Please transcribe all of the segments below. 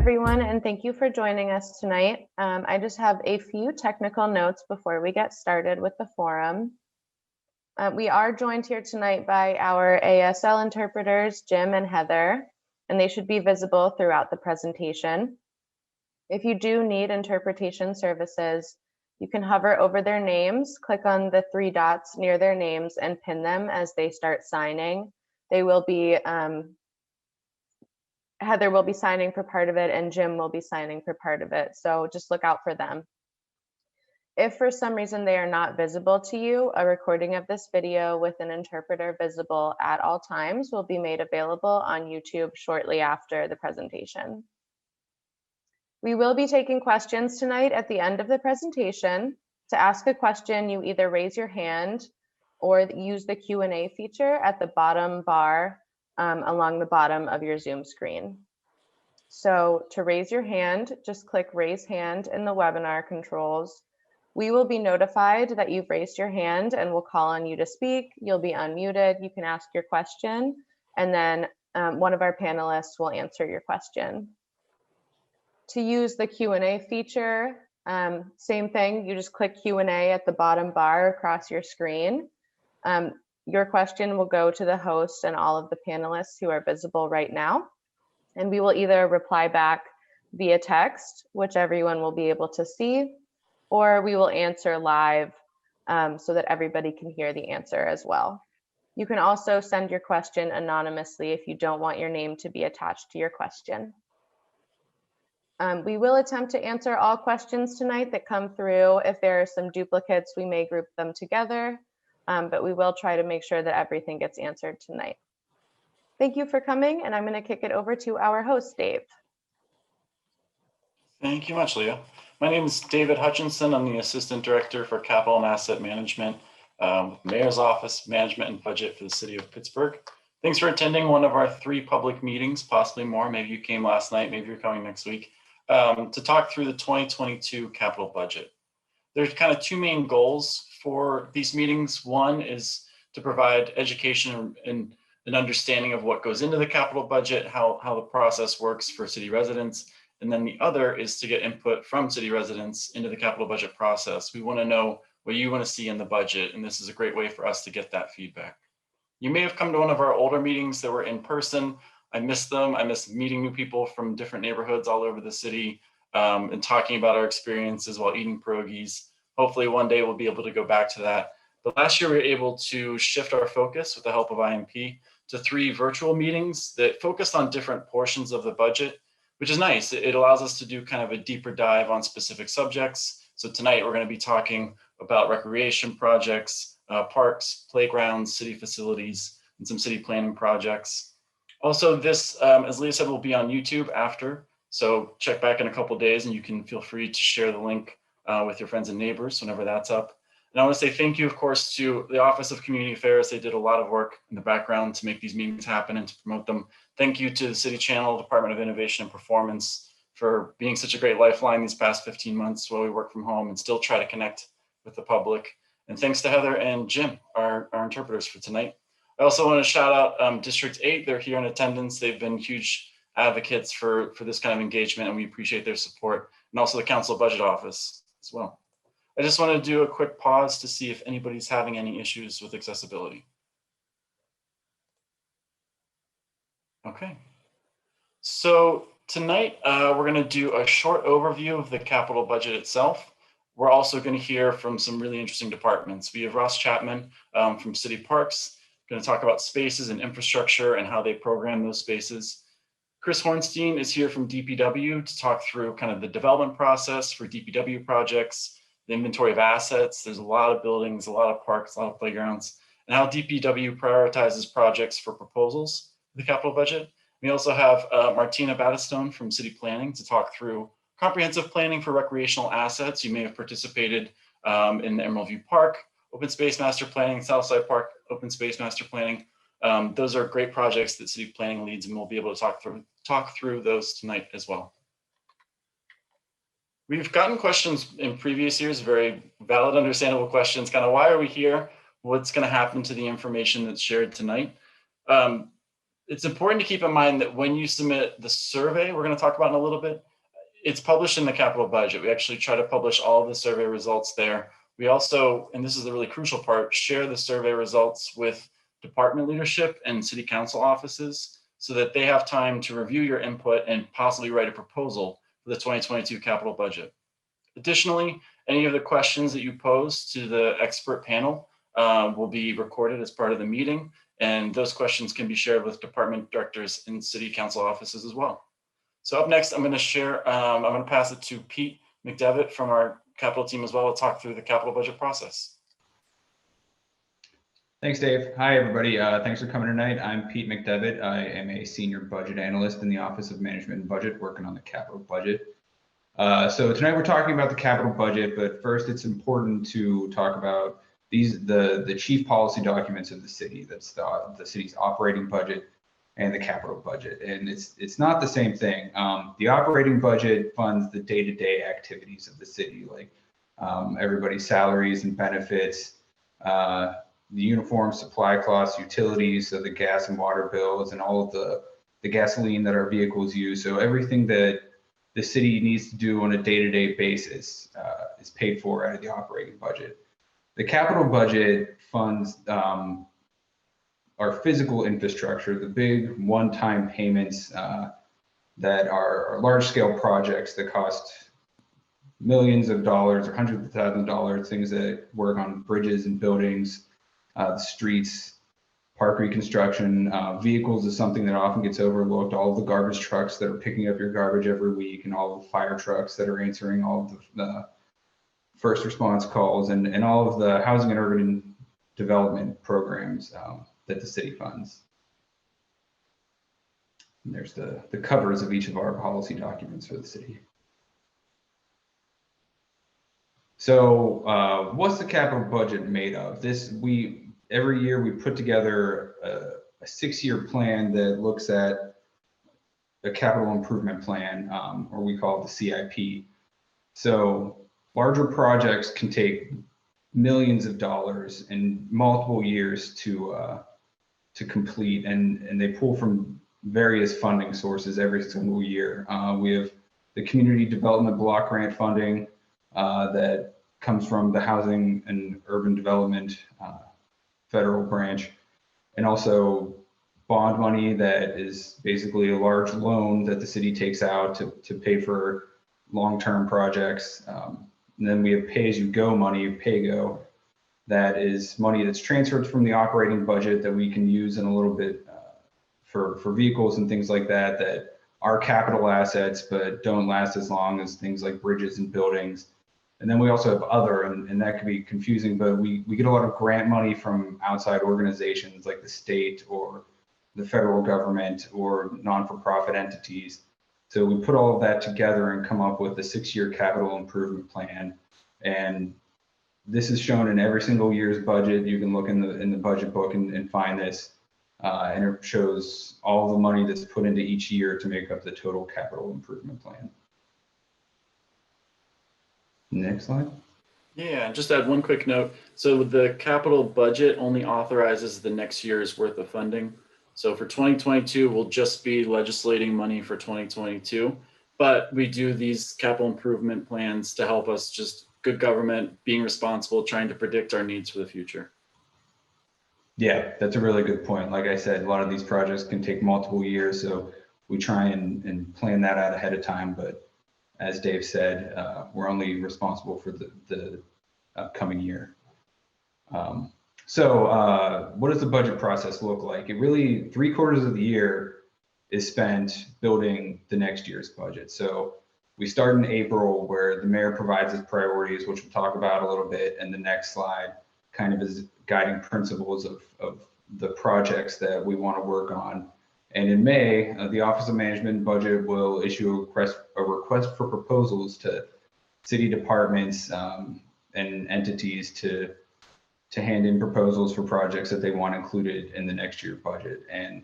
everyone, and thank you for joining us tonight. I just have a few technical notes before we get started with the forum. We are joined here tonight by our ASL interpreters, Jim and Heather, and they should be visible throughout the presentation. If you do need interpretation services, you can hover over their names, click on the three dots near their names, and pin them as they start signing. They will be Heather will be signing for part of it and Jim will be signing for part of it. So just look out for them. If for some reason they are not visible to you, a recording of this video with an interpreter visible at all times will be made available on YouTube shortly after the presentation. We will be taking questions tonight at the end of the presentation. To ask a question, you either raise your hand or use the Q&A feature at the bottom bar along the bottom of your Zoom screen. So to raise your hand, just click raise hand in the webinar controls. We will be notified that you've raised your hand and we'll call on you to speak. You'll be unmuted, you can ask your question, and then one of our panelists will answer your question. To use the Q&A feature, same thing, you just click Q&A at the bottom bar across your screen. Your question will go to the host and all of the panelists who are visible right now. And we will either reply back via text, which everyone will be able to see, or we will answer live so that everybody can hear the answer as well. You can also send your question anonymously if you don't want your name to be attached to your question. We will attempt to answer all questions tonight that come through. If there are some duplicates, we may group them together. But we will try to make sure that everything gets answered tonight. Thank you for coming, and I'm going to kick it over to our host, Dave. Thank you much, Leah. My name is David Hutchinson. I'm the Assistant Director for Capital and Asset Management with Mayor's Office, Management and Budget for the City of Pittsburgh. Thanks for attending one of our 3 public meetings, possibly more. Maybe you came last night, maybe you're coming next week, to talk through the 2022 capital budget. There's kind of 2 main goals for these meetings. One is to provide education and an understanding of what goes into the capital budget, how the process works for city residents. And then the other is to get input from city residents into the capital budget process. We want to know what you want to see in the budget, and this is a great way for us to get that feedback. You may have come to one of our older meetings that were in person. I miss them. I miss meeting new people from different neighborhoods all over the city and talking about our experiences while eating pierogies. Hopefully one day we'll be able to go back to that. But last year we were able to shift our focus with the help of IMP to 3 virtual meetings that focused on different portions of the budget, which is nice. It allows us to do kind of a deeper dive on specific subjects. So tonight we're going to be talking about recreation projects, parks, playgrounds, city facilities, and some city planning projects. Also this, as Leah said, will be on YouTube after. So check back in a couple of days and you can feel free to share the link with your friends and neighbors whenever that's up. And I want to say thank you, of course, to the Office of Community Affairs. They did a lot of work in the background to make these meetings happen and to promote them. Thank you to the City Channel, Department of Innovation and Performance for being such a great lifeline these past 15 months while we work from home and still try to connect with the public. And thanks to Heather and Jim, our interpreters for tonight. I also want to shout out District 8. They're here in attendance. They've been huge advocates for this kind of engagement, and we appreciate their support. And also the Council Budget Office as well. I just want to do a quick pause to see if anybody's having any issues with accessibility. Okay. So tonight we're going to do a short overview of the capital budget itself. We're also going to hear from some really interesting departments. We have Ross Chapman from City Parks, going to talk about spaces and infrastructure and how they program those spaces. Chris Hornstein is here from DPW to talk through kind of the development process for DPW projects, the inventory of assets. There's a lot of buildings, a lot of parks, a lot of playgrounds, and how DPW prioritizes projects for proposals for the capital budget. We also have Martina Battistone from City Planning to talk through comprehensive planning for recreational assets. You may have participated in the Emerald View Park, Open Space Master Planning, Southside Park, Open Space Master Planning. Those are great projects that City Planning leads, and we'll be able to talk through those tonight as well. We've gotten questions in previous years, very valid, understandable questions, kind of why are we here? What's going to happen to the information that's shared tonight? It's important to keep in mind that when you submit the survey, we're going to talk about in a little bit, it's published in the capital budget. We actually try to publish all of the survey results there. We also, and this is the really crucial part, share the survey results with department leadership and city council offices so that they have time to review your input and possibly write a proposal for the 2022 capital budget. Additionally, any of the questions that you pose to the expert panel will be recorded as part of the meeting, and those questions can be shared with department directors and city council offices as well. So up next, I'm going to share, I'm going to pass it to Pete McDevitt from our capital team as well to talk through the capital budget process. Thanks, Dave. Hi, everybody. Thanks for coming tonight. I'm Pete McDevitt. I am a senior budget analyst in the Office of Management and Budget, working on the capital budget. So tonight we're talking about the capital budget, but first it's important to talk about the chief policy documents of the city. That's the city's operating budget and the capital budget. And it's not the same thing. The operating budget funds the day-to-day activities of the city, like everybody's salaries and benefits, the uniform supply costs, utilities, so the gas and water bills, and all of the gasoline that our vehicles use. So everything that the city needs to do on a day-to-day basis is paid for out of the operating budget. The capital budget funds our physical infrastructure, the big one-time payments that are large-scale projects that cost millions of dollars or hundreds of thousands of dollars, things that work on bridges and buildings, the streets, park reconstruction. Vehicles is something that often gets overlooked. All of the garbage trucks that are picking up your garbage every week, and all the fire trucks that are answering all of the first response calls, and all of the housing and urban development programs that the city funds. And there's the covers of each of our policy documents for the city. So what's the capital budget made of? Every year we put together a 6-year plan that looks at a capital improvement plan, or we call it the CIP. So larger projects can take millions of dollars and multiple years to complete, and they pull from various funding sources every single year. We have the community development block grant funding that comes from the housing and urban development federal branch, and also bond money that is basically a large loan that the city takes out to pay for long-term projects. And then we have pay-as-you-go money, PAYGO, that is money that's transferred from the operating budget that we can use in a little bit for vehicles and things like that, that are capital assets but don't last as long as things like bridges and buildings. And then we also have other, and that can be confusing, but we get a lot of grant money from outside organizations like the state or the federal government or non-for-profit entities. So we put all of that together and come up with a 6-year capital improvement plan. And this is shown in every single year's budget. You can look in the budget book and find this. And it shows all the money that's put into each year to make up the total capital improvement plan. Next slide. Yeah, just add one quick note. So the capital budget only authorizes the next year's worth of funding. So for 2022, we'll just be legislating money for 2022, but we do these capital improvement plans to help us just good government, being responsible, trying to predict our needs for the future. Yeah, that's a really good point. Like I said, a lot of these projects can take multiple years, so we try and plan that out ahead of time. But as Dave said, we're only responsible for the upcoming year. So what does the budget process look like? It really, 3/4 of the year is spent building the next year's budget. So we start in April, where the mayor provides his priorities, which we'll talk about a little bit in the next slide, kind of as guiding principles of the projects that we want to work on. And in May, the Office of Management and Budget will issue a request for proposals to city departments and entities to hand in proposals for projects that they want included in the next year's budget. And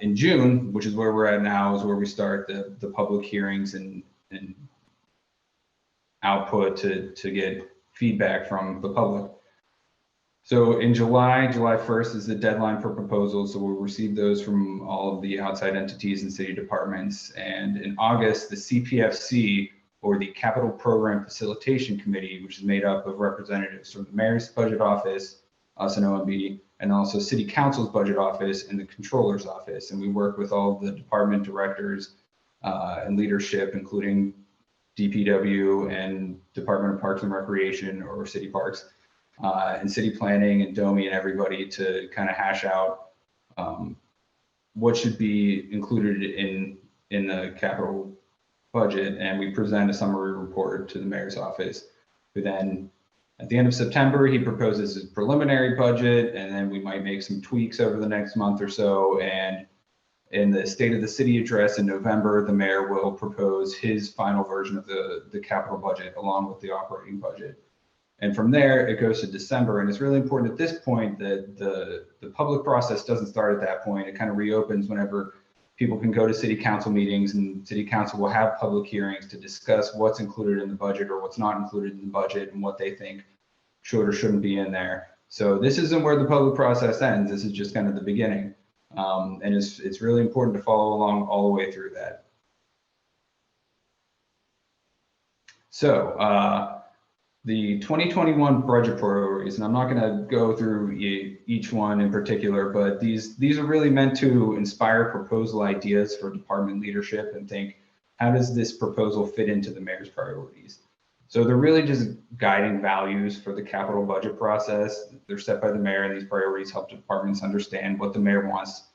in June, which is where we're at now, is where we start the public hearings and output to get feedback from the public. So in July 1st is the deadline for proposals. So we'll receive those from all of the outside entities and city departments. And in August, the CPFC, or the Capital Program Facilitation Committee, which is made up of representatives from the Mayor's Budget Office, us and OMB, and also City Council's Budget Office and the Controller's Office. And we work with all the department directors and leadership, including DPW and Department of Parks and Recreation, or City Parks, and city planning and DOMI and everybody, to kind of hash out what should be included in the capital budget. And we present a summary report to the mayor's office, who then at the end of September, he proposes his preliminary budget, and then we might make some tweaks over the next month or so. And in the State of the City address in November, the mayor will propose his final version of the capital budget along with the operating budget. And from there, it goes to December. And it's really important at this point that the public process doesn't start at that point. It kind of reopens whenever people can go to city council meetings, and city council will have public hearings to discuss what's included in the budget or what's not included in the budget and what they think should or shouldn't be in there. So this isn't where the public process ends. This is just kind of the beginning. And it's really important to follow along all the way through that. So the 2021 budget priorities, and I'm not going to go through each one in particular, but these are really meant to inspire proposal ideas for department leadership and think, how does this proposal fit into the mayor's priorities? So they're really just guiding values for the capital budget process. They're set by the mayor, and these priorities help departments understand what the mayor wants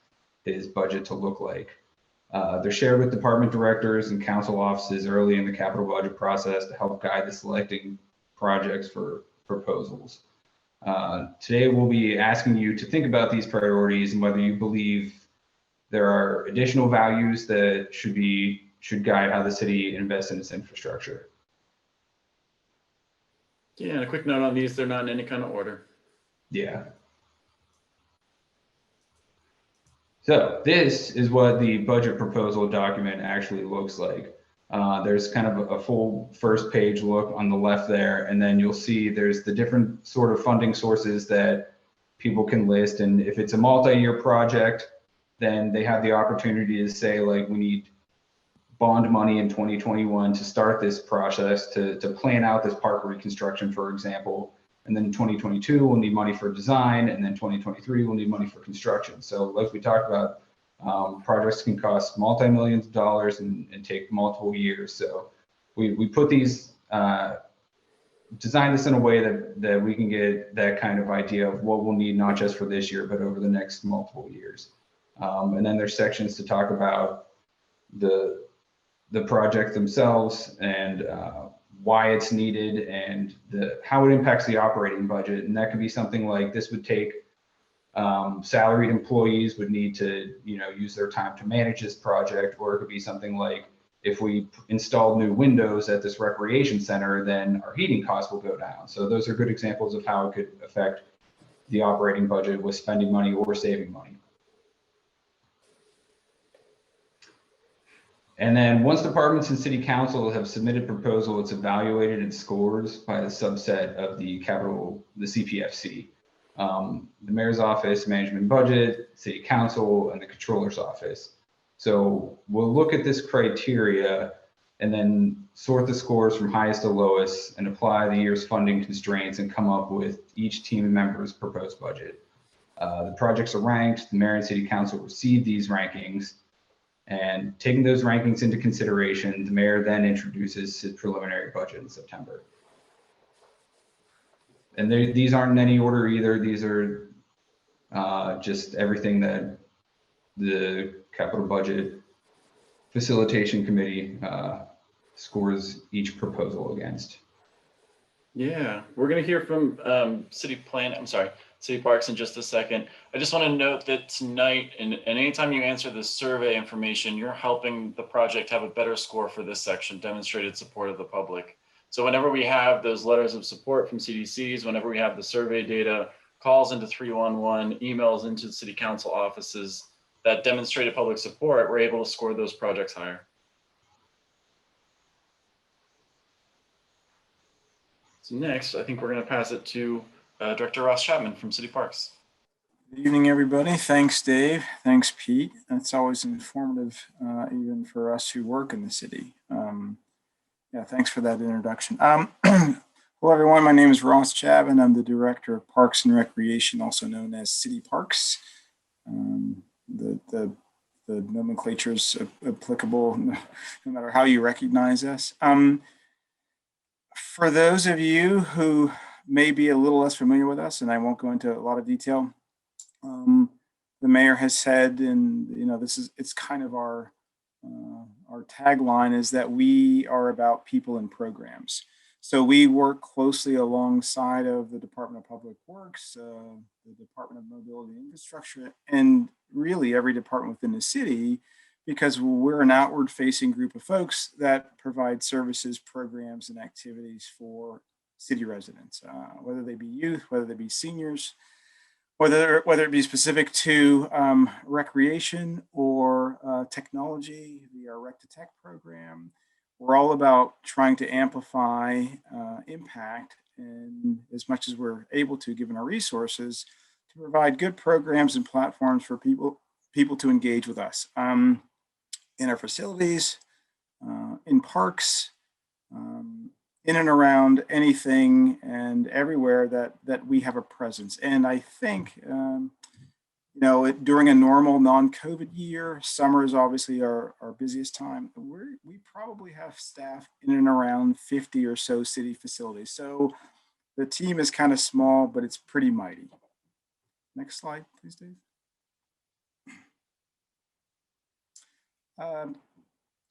his budget to look like. They're shared with department directors and council offices early in the capital budget process to help guide the selecting projects for proposals. Today, we'll be asking you to think about these priorities and whether you believe there are additional values that should guide how the city invests in its infrastructure. Yeah, and a quick note on these, they're not in any kind of order. Yeah. So this is what the budget proposal document actually looks like. There's kind of a full first page look on the left there, and then you'll see there's the different sort of funding sources that people can list. And if it's a multi-year project, then they have the opportunity to say, like, we need bond money in 2021 to start this process, to plan out this park reconstruction, for example. And then 2022, we'll need money for design, and then 2023, we'll need money for construction. So like we talked about, projects can cost multi-millions of dollars and take multiple years. So we put these, design this in a way that we can get that kind of idea of what we'll need, not just for this year, but over the next multiple years. And then there's sections to talk about the project themselves and why it's needed and how it impacts the operating budget. And that could be something like, this would take salaried employees would need to, use their time to manage this project. Or it could be something like, if we install new windows at this recreation center, then our heating costs will go down. So those are good examples of how it could affect the operating budget with spending money or saving money. And then once departments and city council have submitted proposal, it's evaluated and scores by the subset of the CPFC. The mayor's office, management and budget, city council, and the controller's office. So we'll look at this criteria and then sort the scores from highest to lowest and apply the year's funding constraints and come up with each team member's proposed budget. The projects are ranked, the mayor and city council receive these rankings, and taking those rankings into consideration, the mayor then introduces his preliminary budget in September. And these aren't in any order either. These are just everything that the capital budget facilitation committee scores each proposal against. Yeah, we're going to hear from City Parks in just a second. I just want to note that tonight, and anytime you answer the survey information, you're helping the project have a better score for this section, demonstrated support of the public. So whenever we have those letters of support from CDCs, whenever we have the survey data, calls into 311, emails into the city council offices that demonstrated public support, we're able to score those projects higher. So next, I think we're going to pass it to Director Ross Chapman from City Parks. Good evening, everybody. Thanks, Dave. Thanks, Pete. That's always informative, even for us who work in the city. Yeah, thanks for that introduction. Hello, everyone. My name is Ross Chapman. I'm the Director of Parks and Recreation, also known as City Parks. The nomenclature is applicable no matter how you recognize us. For those of you who may be a little less familiar with us, and I won't go into a lot of detail, the mayor has said, and it's kind of our tagline is that we are about people and programs. So we work closely alongside of the Department of Public Works, the Department of Mobility and Infrastructure, and really every department within the city, because we're an outward facing group of folks that provide services, programs, and activities for city residents, whether they be youth, whether they be seniors, whether it be specific to recreation or technology via our Rec to Tech program. We're all about trying to amplify impact, and as much as we're able to, given our resources, to provide good programs and platforms for people to engage with us in our facilities, in parks, in and around anything and everywhere that we have a presence. And I think, during a normal non-COVID year, summer is obviously our busiest time. We probably have staff in and around 50 or so city facilities. So the team is kind of small, but it's pretty mighty. Next slide, please, Dave.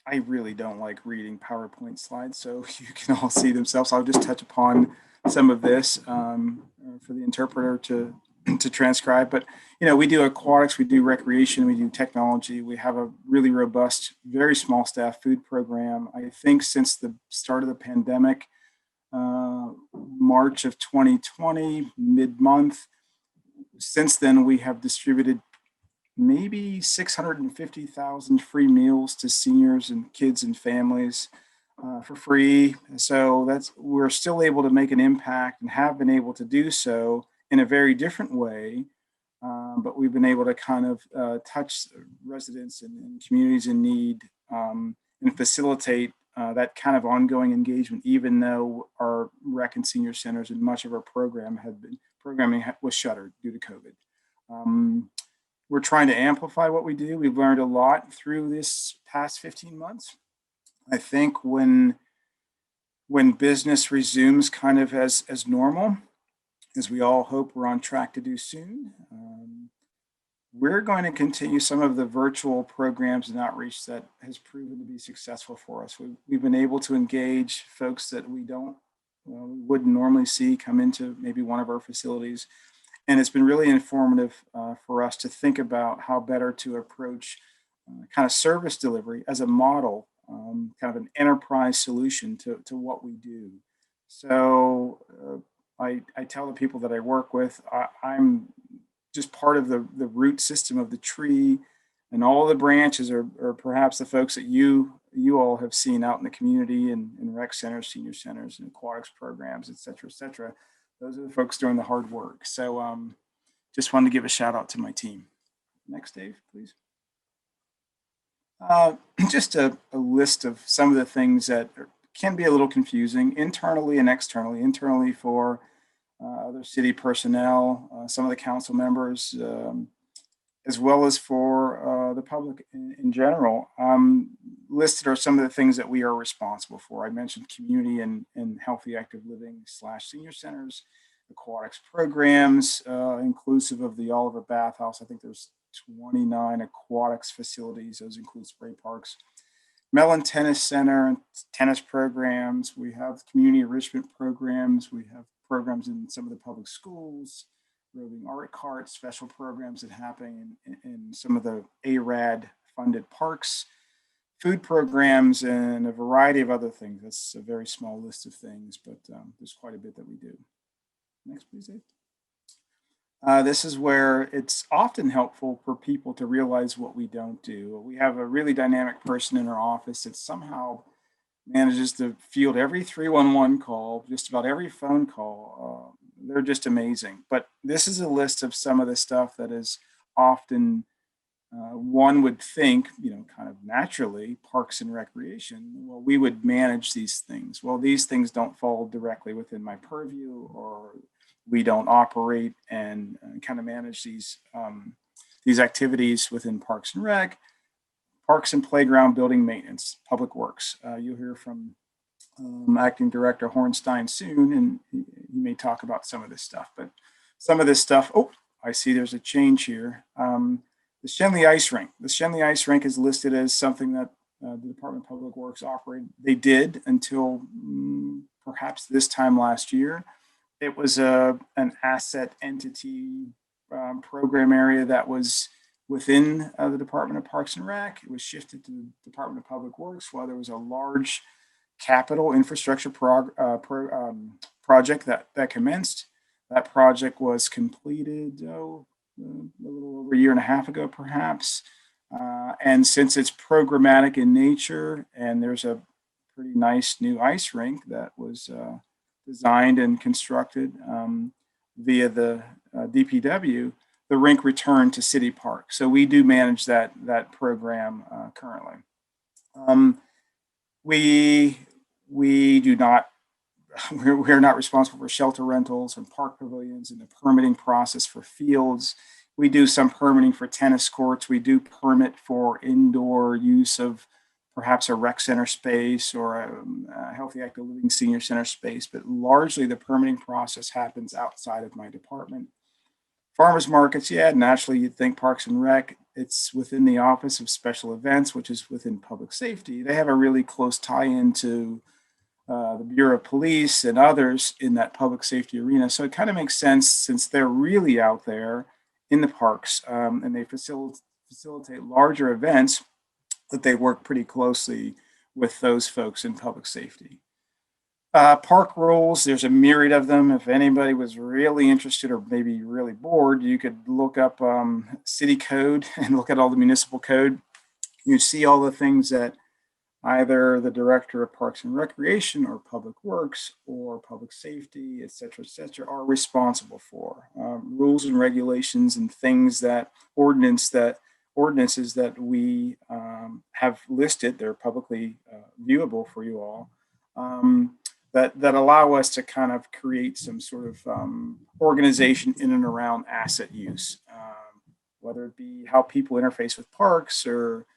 I really don't like reading PowerPoint slides, so you can all see themselves. I'll just touch upon some of this for the interpreter to transcribe. But, we do aquatics, we do recreation, we do technology. We have a really robust, very small staff food program. I think since the start of the pandemic, March of 2020, mid-month, since then we have distributed maybe 650,000 free meals to seniors and kids and families for free. So we're still able to make an impact and have been able to do so in a very different way. But we've been able to kind of touch residents and communities in need and facilitate that kind of ongoing engagement, even though our rec and senior centers and much of our programming was shuttered due to COVID. We're trying to amplify what we do. We've learned a lot through this past 15 months. I think when business resumes kind of as normal, as we all hope we're on track to do soon, we're going to continue some of the virtual programs and outreach that has proven to be successful for us. We've been able to engage folks that we wouldn't normally see come into maybe one of our facilities. And it's been really informative for us to think about how better to approach kind of service delivery as a model, kind of an enterprise solution to what we do. So I tell the people that I work with, I'm just part of the root system of the tree, and all the branches are perhaps the folks that you all have seen out in the community and in rec centers, senior centers, and aquatics programs, et cetera, et cetera. Those are the folks doing the hard work. So just wanted to give a shout out to my team. Next, Dave, please. Just a list of some of the things that can be a little confusing internally and externally. Internally for other city personnel, some of the council members, as well as for the public in general. Listed are some of the things that we are responsible for. I mentioned community and healthy active living / senior centers, aquatics programs, inclusive of the Oliver Bathhouse. I think there's 29 aquatics facilities. Those include spray parks. Mellon Tennis Center and tennis programs. We have community enrichment programs. We have programs in some of the public schools, roving art carts, special programs that happen in some of the ARAD funded parks, food programs, and a variety of other things. That's a very small list of things, but there's quite a bit that we do. Next, please, Dave. This is where it's often helpful for people to realize what we don't do. We have a really dynamic person in our office that somehow manages to field every 311 call, just about every phone call, they're just amazing. But this is a list of some of the stuff that is often one would think, kind of naturally, parks and recreation. Well, we would manage these things. Well, these things don't fall directly within my purview, or we don't operate and kind of manage these activities within Parks and Rec. Parks and playground building maintenance, Public Works. You'll hear from Acting Director Hornstein soon, and he may talk about some of this stuff. But some of this stuff, oh, I see there's a change here. The Shenley Ice Rink. The Shenley Ice Rink is listed as something that the Department of Public Works operated. They did until perhaps this time last year. It was an asset entity program area that was within the Department of Parks and Rec. It was shifted to the Department of Public Works while there was a large capital infrastructure project that commenced. That project was completed, a little over a year and a half ago, perhaps. And since it's programmatic in nature, and there's a pretty nice new ice rink that was designed and constructed via the DPW, the rink returned to City Park. So we do manage that program currently. We do not. We're not responsible for shelter rentals and park pavilions and the permitting process for fields. We do some permitting for tennis courts. We do permit for indoor use of perhaps a rec center space or a healthy active living senior center space, but largely the permitting process happens outside of my department. Farmers markets, yeah, naturally you'd think Parks and Rec, it's within the Office of Special Events, which is within Public Safety. They have a really close tie-in to the Bureau of Police and others in that public safety arena. So it kind of makes sense since they're really out there in the parks and they facilitate larger events that they work pretty closely with those folks in public safety. Park rules, there's a myriad of them. If anybody was really interested or maybe really bored, you could look up city code and look at all the municipal code. You see all the things that either the Director of Parks and Recreation or Public Works or Public Safety, et cetera, are responsible for. Rules and regulations and things that ordinances that we have listed, they're publicly viewable for you all, that allow us to kind of create some sort of organization in and around asset use, whether it be how people interface with parks or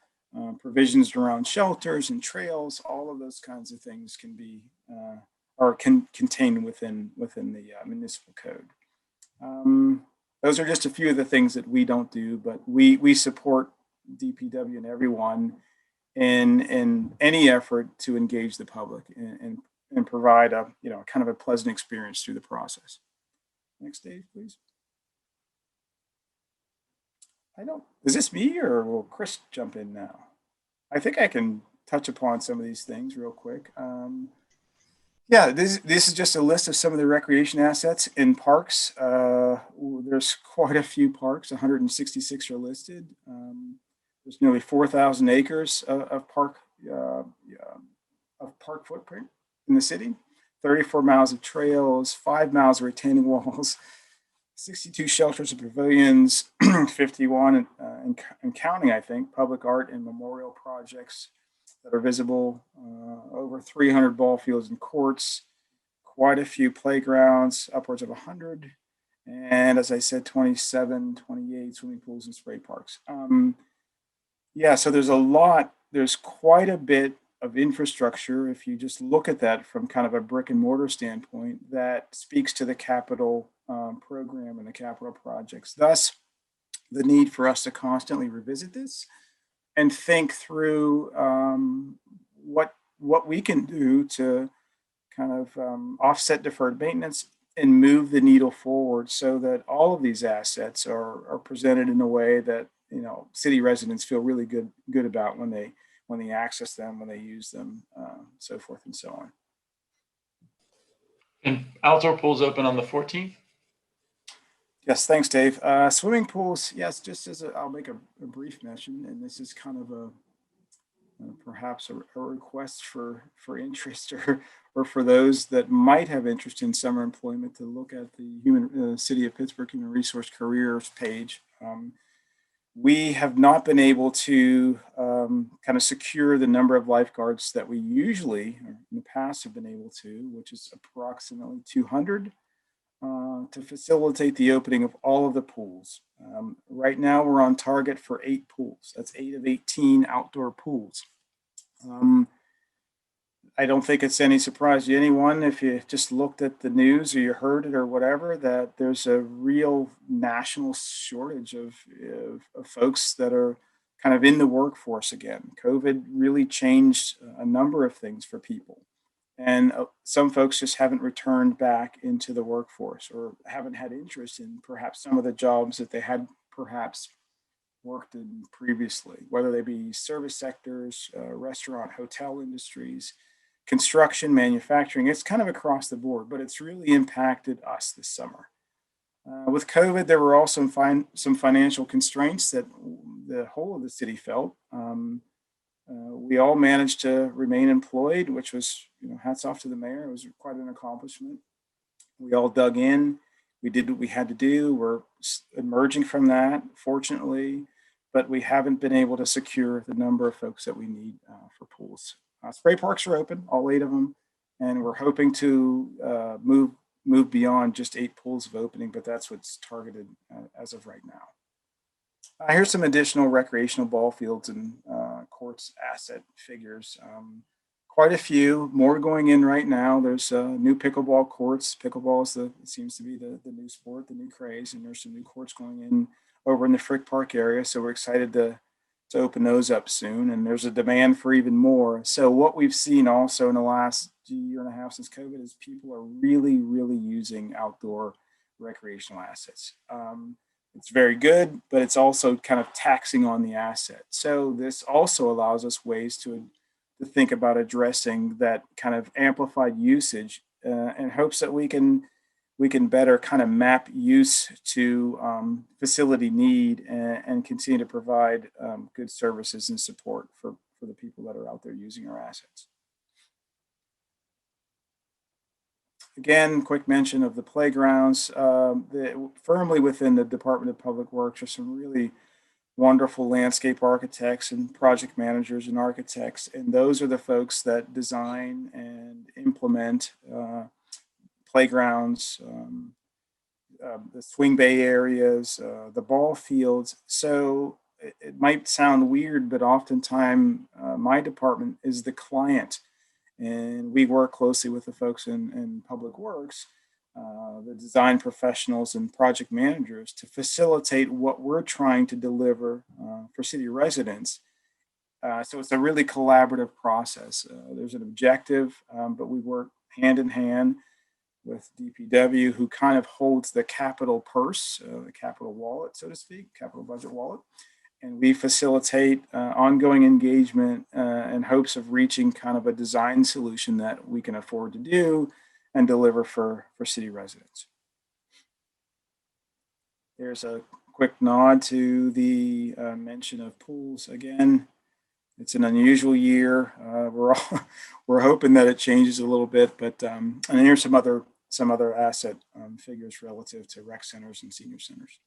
provisions around shelters and trails. All of those kinds of things can be or can contain within the municipal code. Those are just a few of the things that we don't do, but we support DPW and everyone in any effort to engage the public and provide a kind of a pleasant experience through the process. Next, Dave, please. Is this me or will Chris jump in now? I think I can touch upon some of these things real quick. Yeah, this is just a list of some of the recreation assets in parks. There's quite a few parks, 166 are listed. There's nearly 4,000 acres of park footprint in the city, 34 miles of trails, 5 miles of retaining walls, 62 shelters and pavilions, 51 and counting, I think, public art and memorial projects that are visible, over 300 ball fields and courts, quite a few playgrounds, upwards of 100, and as I said, 27, 28 swimming pools and spray parks. Yeah, so there's quite a bit of infrastructure, if you just look at that from kind of a brick and mortar standpoint, that speaks to the capital program and the capital projects. Thus, the need for us to constantly revisit this and think through what we can do to kind of offset deferred maintenance and move the needle forward so that all of these assets are presented in a way that city residents feel really good about when they access them, when they use them, so forth and so on. And outdoor pools open on the 14th? Yes, thanks, Dave. Swimming pools, yes, just I'll make a brief mention, and this is kind of perhaps a request for interest, or for those that might have interest in summer employment, to look at the City of Pittsburgh Human Resource Careers page. We have not been able to kind of secure the number of lifeguards that we usually, or in the past, have been able to, which is approximately 200, to facilitate the opening of all of the pools. Right now, we're on target for 8 pools. That's 8 of 18 outdoor pools. I don't think it's any surprise to anyone, if you just looked at the news or you heard it or whatever, that there's a real national shortage of folks that are kind of in the workforce again. COVID really changed a number of things for people. And some folks just haven't returned back into the workforce, or haven't had interest in perhaps some of the jobs that they had perhaps worked in previously, whether they be service sectors, restaurant, hotel industries, construction, manufacturing. It's kind of across the board, but it's really impacted us this summer. With COVID, there were also some financial constraints that the whole of the city felt. We all managed to remain employed, which was, hats off to the mayor. It was quite an accomplishment. We all dug in. We did what we had to do. We're emerging from that, fortunately, but we haven't been able to secure the number of folks that we need for pools. Spray parks are open, all 8 of them, and we're hoping to move beyond just 8 pools of opening, but that's what's targeted as of right now. Here's some additional recreational ball fields and courts asset figures. Quite a few more going in right now. There's new pickleball courts. Pickleball seems to be the new sport, the new craze, and there's some new courts going in over in the Frick Park area. So we're excited to open those up soon, and there's a demand for even more. So what we've seen also in the last year and a half since COVID is people are really, really using outdoor recreational assets. It's very good, but it's also kind of taxing on the asset. So this also allows us ways to think about addressing that kind of amplified usage, in hopes that we can better kind of map use to facility need, and continue to provide good services and support for the people that are out there using our assets. Again, quick mention of the playgrounds. Firmly within the Department of Public Works are some really wonderful landscape architects and project managers and architects, and those are the folks that design and implement playgrounds, the swing bay areas, the ball fields. So it might sound weird, but oftentimes my department is the client, and we work closely with the folks in Public Works, the design professionals and project managers, to facilitate what we're trying to deliver for city residents. So it's a really collaborative process. There's an objective, but we work hand in hand with DPW, who kind of holds the capital purse, the capital wallet, so to speak, capital budget wallet. And we facilitate ongoing engagement in hopes of reaching kind of a design solution that we can afford to do and deliver for city residents. There's a quick nod to the mention of pools. Again, it's an unusual year. We're hoping that it changes a little bit, but and here's some other asset figures relative to rec centers and senior centers.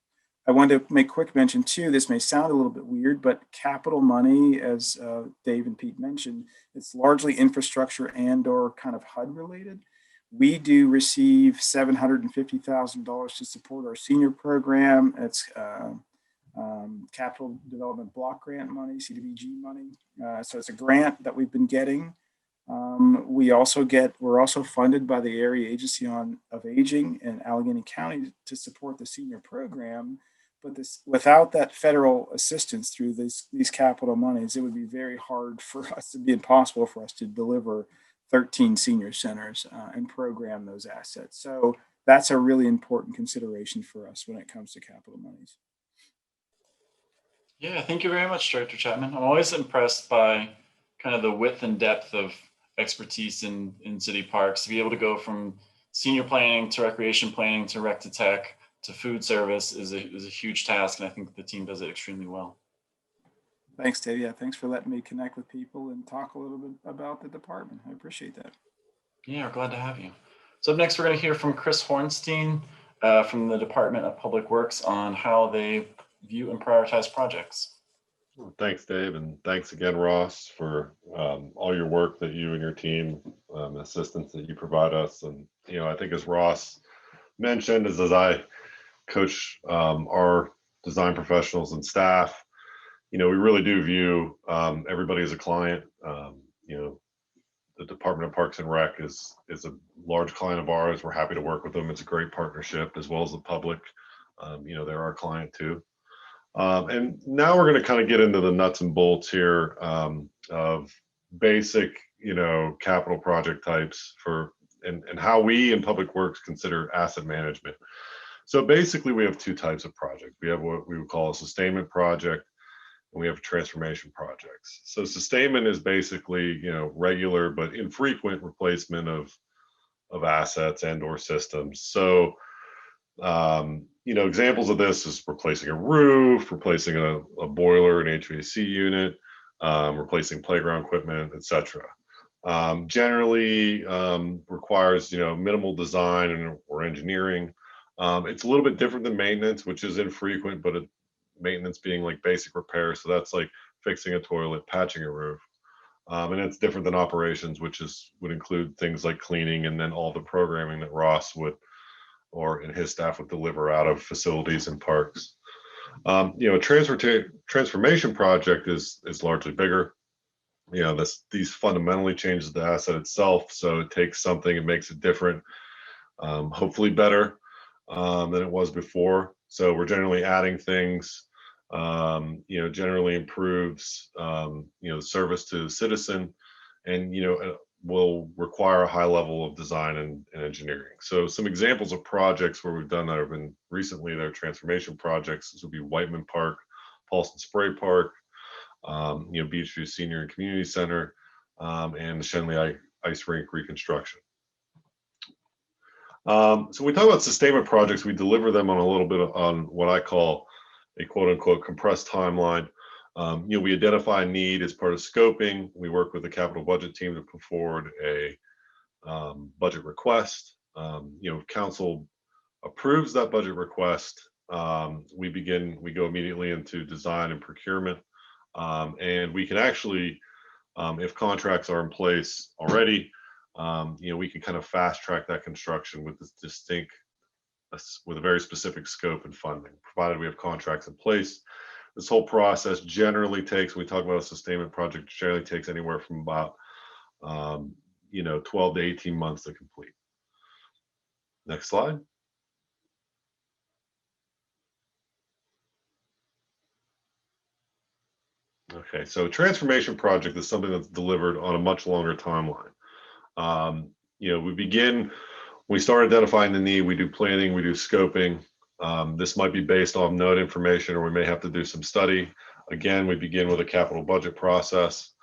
I wanted to make quick mention too, this may sound a little bit weird, but capital money, as Dave and Pete mentioned, it's largely infrastructure and or kind of HUD related. We do receive $750,000 to support our senior program. It's capital development block grant money, CDBG money. So it's a grant that we've been getting. We're also funded by the Area Agency of Aging in Allegheny County to support the senior program. But without that federal assistance through these capital monies, it would be very hard for us, to be impossible for us to deliver 13 senior centers and program those assets. So that's a really important consideration for us when it comes to capital monies. Yeah, thank you very much, Director Chapman. I'm always impressed by kind of the width and depth of expertise in city parks. To be able to go from senior planning to recreation planning to rec to tech to food service is a huge task, and I think the team does it extremely well. Thanks, Dave. Yeah, thanks for letting me connect with people and talk a little bit about the department. I appreciate that. Yeah, we're glad to have you. So up next, we're going to hear from Chris Hornstein from the Department of Public Works on how they view and prioritize projects. Well, thanks, Dave, and thanks again, Ross, for all your work that you and your team, assistance that you provide us. And I think as Ross mentioned, as I coach our design professionals and staff, we really do view everybody as a client. The Department of Parks and Rec is a large client of ours. We're happy to work with them. It's a great partnership, as well as the public. They're our client too. And now we're going to kind of get into the nuts and bolts here of basic, capital project types and how we in Public Works consider asset management. So basically, we have two types of projects. We have what we would call a sustainment project, and we have transformation projects. So sustainment is basically, regular but infrequent replacement of assets and or systems. So examples of this is replacing a roof, replacing a boiler, an HVAC unit, replacing playground equipment, etc. Generally requires minimal design or engineering. It's a little bit different than maintenance, which is infrequent, but maintenance being like basic repair. So that's like fixing a toilet, patching a roof. And it's different than operations, which would include things like cleaning and then all the programming that Ross and his staff would deliver out of facilities and parks. Transformation project is largely bigger. These fundamentally changes the asset itself. So it takes something and makes it different, hopefully better than it was before. So we're generally adding things, generally improves, service to the citizen, and, will require a high level of design and engineering. So some examples of projects where we've done that have been recently, their transformation projects. This would be Whiteman Park, Paulson Spray Park, Beachview Senior and Community Center, and the Shenley Ice Rink reconstruction. So we talk about sustainment projects. We deliver them on a little bit on what I call a quote unquote compressed timeline. We identify a need as part of scoping. We work with the capital budget team to put forward a budget request. Council approves that budget request. We go immediately into design and procurement. And we can actually, if contracts are in place already, we can kind of fast track that construction with with a very specific scope and funding, provided we have contracts in place. This whole process generally takes, when we talk about a sustainment project, generally takes anywhere from about 12 to 18 months to complete. Next slide. Okay, so transformation project is something that's delivered on a much longer timeline. We start identifying the need, we do planning, we do scoping. This might be based on known information, or we may have to do some study. Again, we begin with a capital budget process,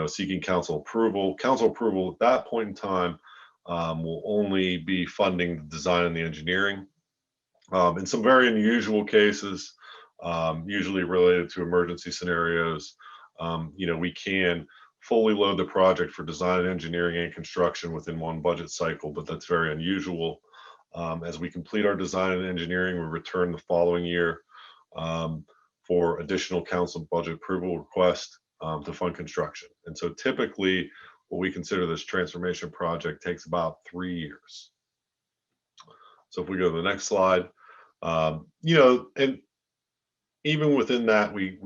seeking council approval. Council approval at that point in time will only be funding the design and the engineering. In some very unusual cases, usually related to emergency scenarios, we can fully load the project for design, engineering, and construction within one budget cycle, but that's very unusual. As we complete our design and engineering, we return the following year for additional council budget approval request to fund construction. And so typically what we consider this transformation project takes about 3 years. So if we go to the next slide, and even within that, we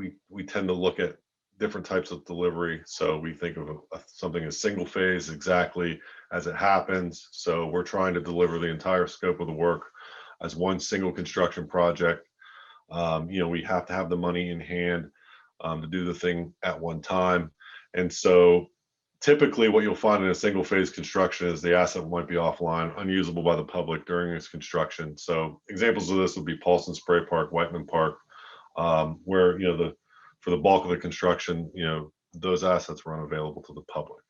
tend to look at different types of delivery. So we think of something as single phase exactly as it happens. So we're trying to deliver the entire scope of the work as one single construction project. We have to have the money in hand to do the thing at one time. And so typically what you'll find in a single phase construction is the asset might be offline, unusable by the public during its construction. So examples of this would be Paulson Spray Park, Whiteman Park, where, for the bulk of the construction, those assets were unavailable to the public.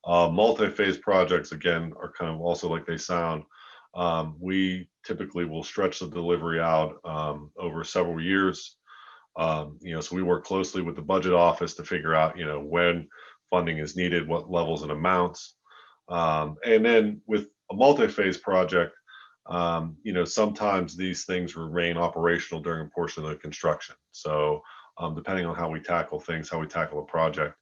Multi-phase projects, again, are kind of also like they sound. We typically will stretch the delivery out over several years. So we work closely with the budget office to figure out, when funding is needed, what levels and amounts. And then with a multi-phase project, sometimes these things remain operational during a portion of the construction. So depending on how we tackle things, how we tackle a project.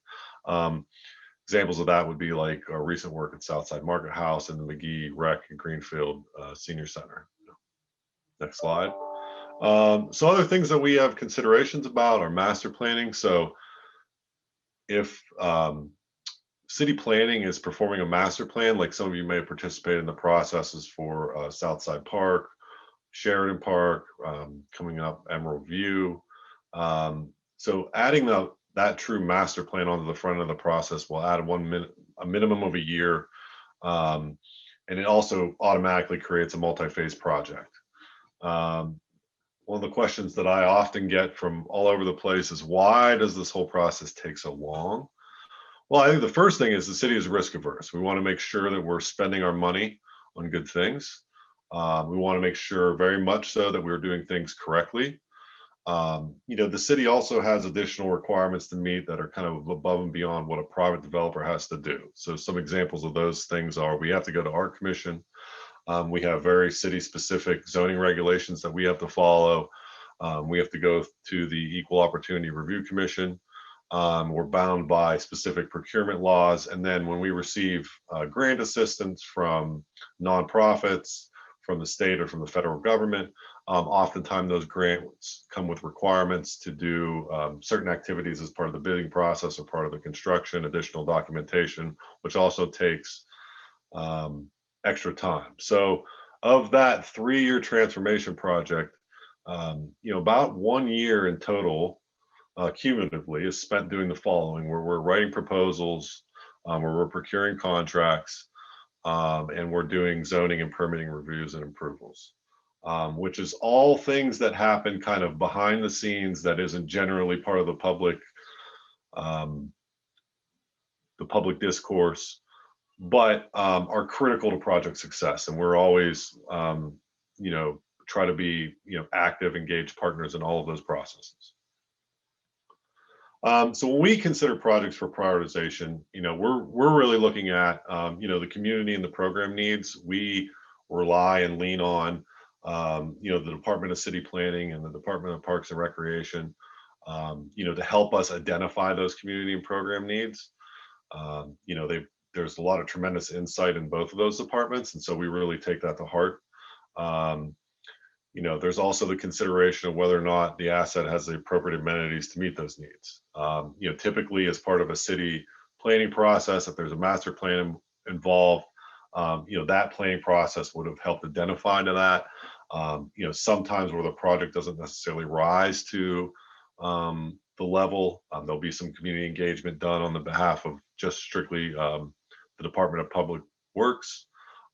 Examples of that would be like our recent work at Southside Market House and the McGee Rec and Greenfield Senior Center. Next slide. So other things that we have considerations about are master planning. So if city planning is performing a master plan, like some of you may have participated in the processes for Southside Park, Sheridan Park, coming up Emerald View. So adding that true master plan onto the front of the process will add a minimum of a year. And it also automatically creates a multi-phase project. One of the questions that I often get from all over the place is, why does this whole process take so long? Well, I think the first thing is the city is risk averse. We want to make sure that we're spending our money on good things. We want to make sure very much so that we're doing things correctly. The city also has additional requirements to meet that are kind of above and beyond what a private developer has to do. So some examples of those things are, we have to go to Art Commission. We have very city specific zoning regulations that we have to follow. We have to go to the Equal Opportunity Review Commission. We're bound by specific procurement laws. And then when we receive grant assistance from nonprofits, from the state or from the federal government, oftentimes those grants come with requirements to do certain activities as part of the bidding process or part of the construction, additional documentation, which also takes extra time. So of that 3-year transformation project, about 1 year in total cumulatively is spent doing the following, where we're writing proposals, where we're procuring contracts, and we're doing zoning and permitting reviews and approvals, which is all things that happen kind of behind the scenes that isn't generally part of the public discourse, but are critical to project success. And we're always, try to be, active, engaged partners in all of those processes. So when we consider projects for prioritization, we're really looking at, the community and the program needs. We rely and lean on, the Department of City Planning and the Department of Parks and Recreation, to help us identify those community and program needs. There's a lot of tremendous insight in both of those departments, and so we really take that to heart. There's also the consideration of whether or not the asset has the appropriate amenities to meet those needs. Typically as part of a city planning process, if there's a master plan involved, that planning process would have helped identify to that. Sometimes where the project doesn't necessarily rise to the level, there'll be some community engagement done on the behalf of just strictly the Department of Public Works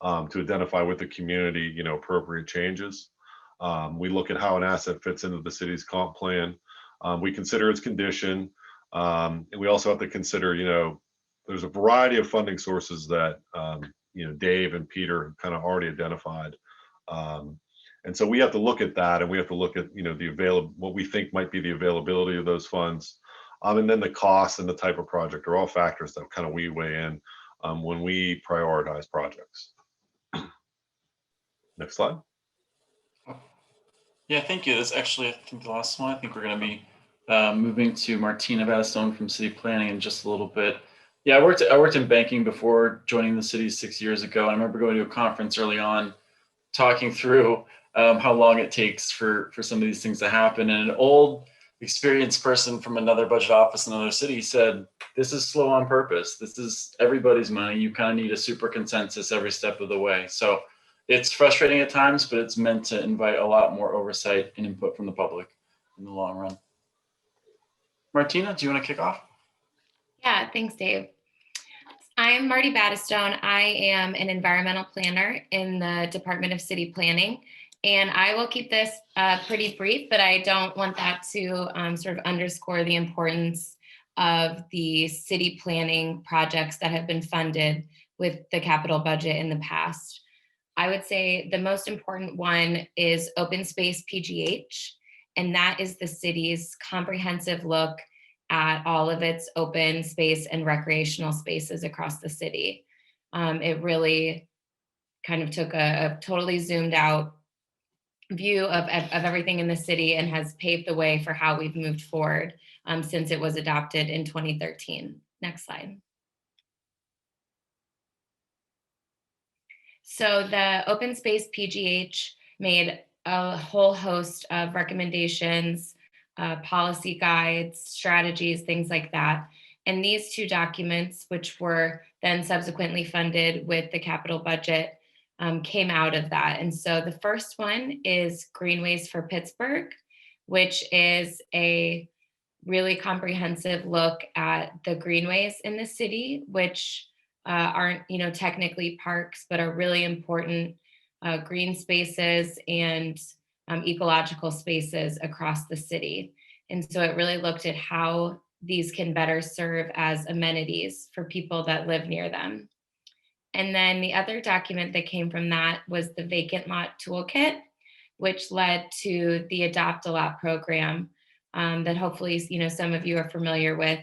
to identify with the community, appropriate changes. We look at how an asset fits into the city's comp plan. We consider its condition. And we also have to consider, there's a variety of funding sources that, Dave and Peter kind of already identified. And so we have to look at that, and we have to look at, what we think might be the availability of those funds. And then the cost and the type of project are all factors that kind of we weigh in when we prioritize projects. Next slide. Yeah, thank you. That's actually, I think, the last one. I think we're going to be moving to Martina Battistone from City Planning in just a little bit. Yeah, I worked in banking before joining the city 6 years ago. And I remember going to a conference early on, talking through how long it takes for some of these things to happen. And an old experienced person from another budget office in another city said, this is slow on purpose. This is everybody's money. You kind of need a super consensus every step of the way. So it's frustrating at times, but it's meant to invite a lot more oversight and input from the public in the long run. Martina, do you want to kick off? Yeah, thanks, Dave. I'm Marty Battistone. I am an environmental planner in the Department of City Planning, and I will keep this pretty brief, but I don't want that to sort of underscore the importance of the city planning projects that have been funded with the capital budget in the past. I would say the most important one is open space PGH. And that is the city's comprehensive look at all of its open space and recreational spaces across the city. It really kind of took a totally zoomed out view of everything in the city and has paved the way for how we've moved forward since it was adopted in 2013. Next slide. So the Open Space PGH made a whole host of recommendations, policy guides, strategies, things like that. And these two documents, which were then subsequently funded with the capital budget, came out of that. And so the first one is Greenways for Pittsburgh, which is a really comprehensive look at the greenways in the city, which aren't, technically parks, but are really important green spaces and ecological spaces across the city. And so it really looked at how these can better serve as amenities for people that live near them. And then the other document that came from that was the Vacant Lot Toolkit, which led to the Adopt a Lot program that hopefully, some of you are familiar with,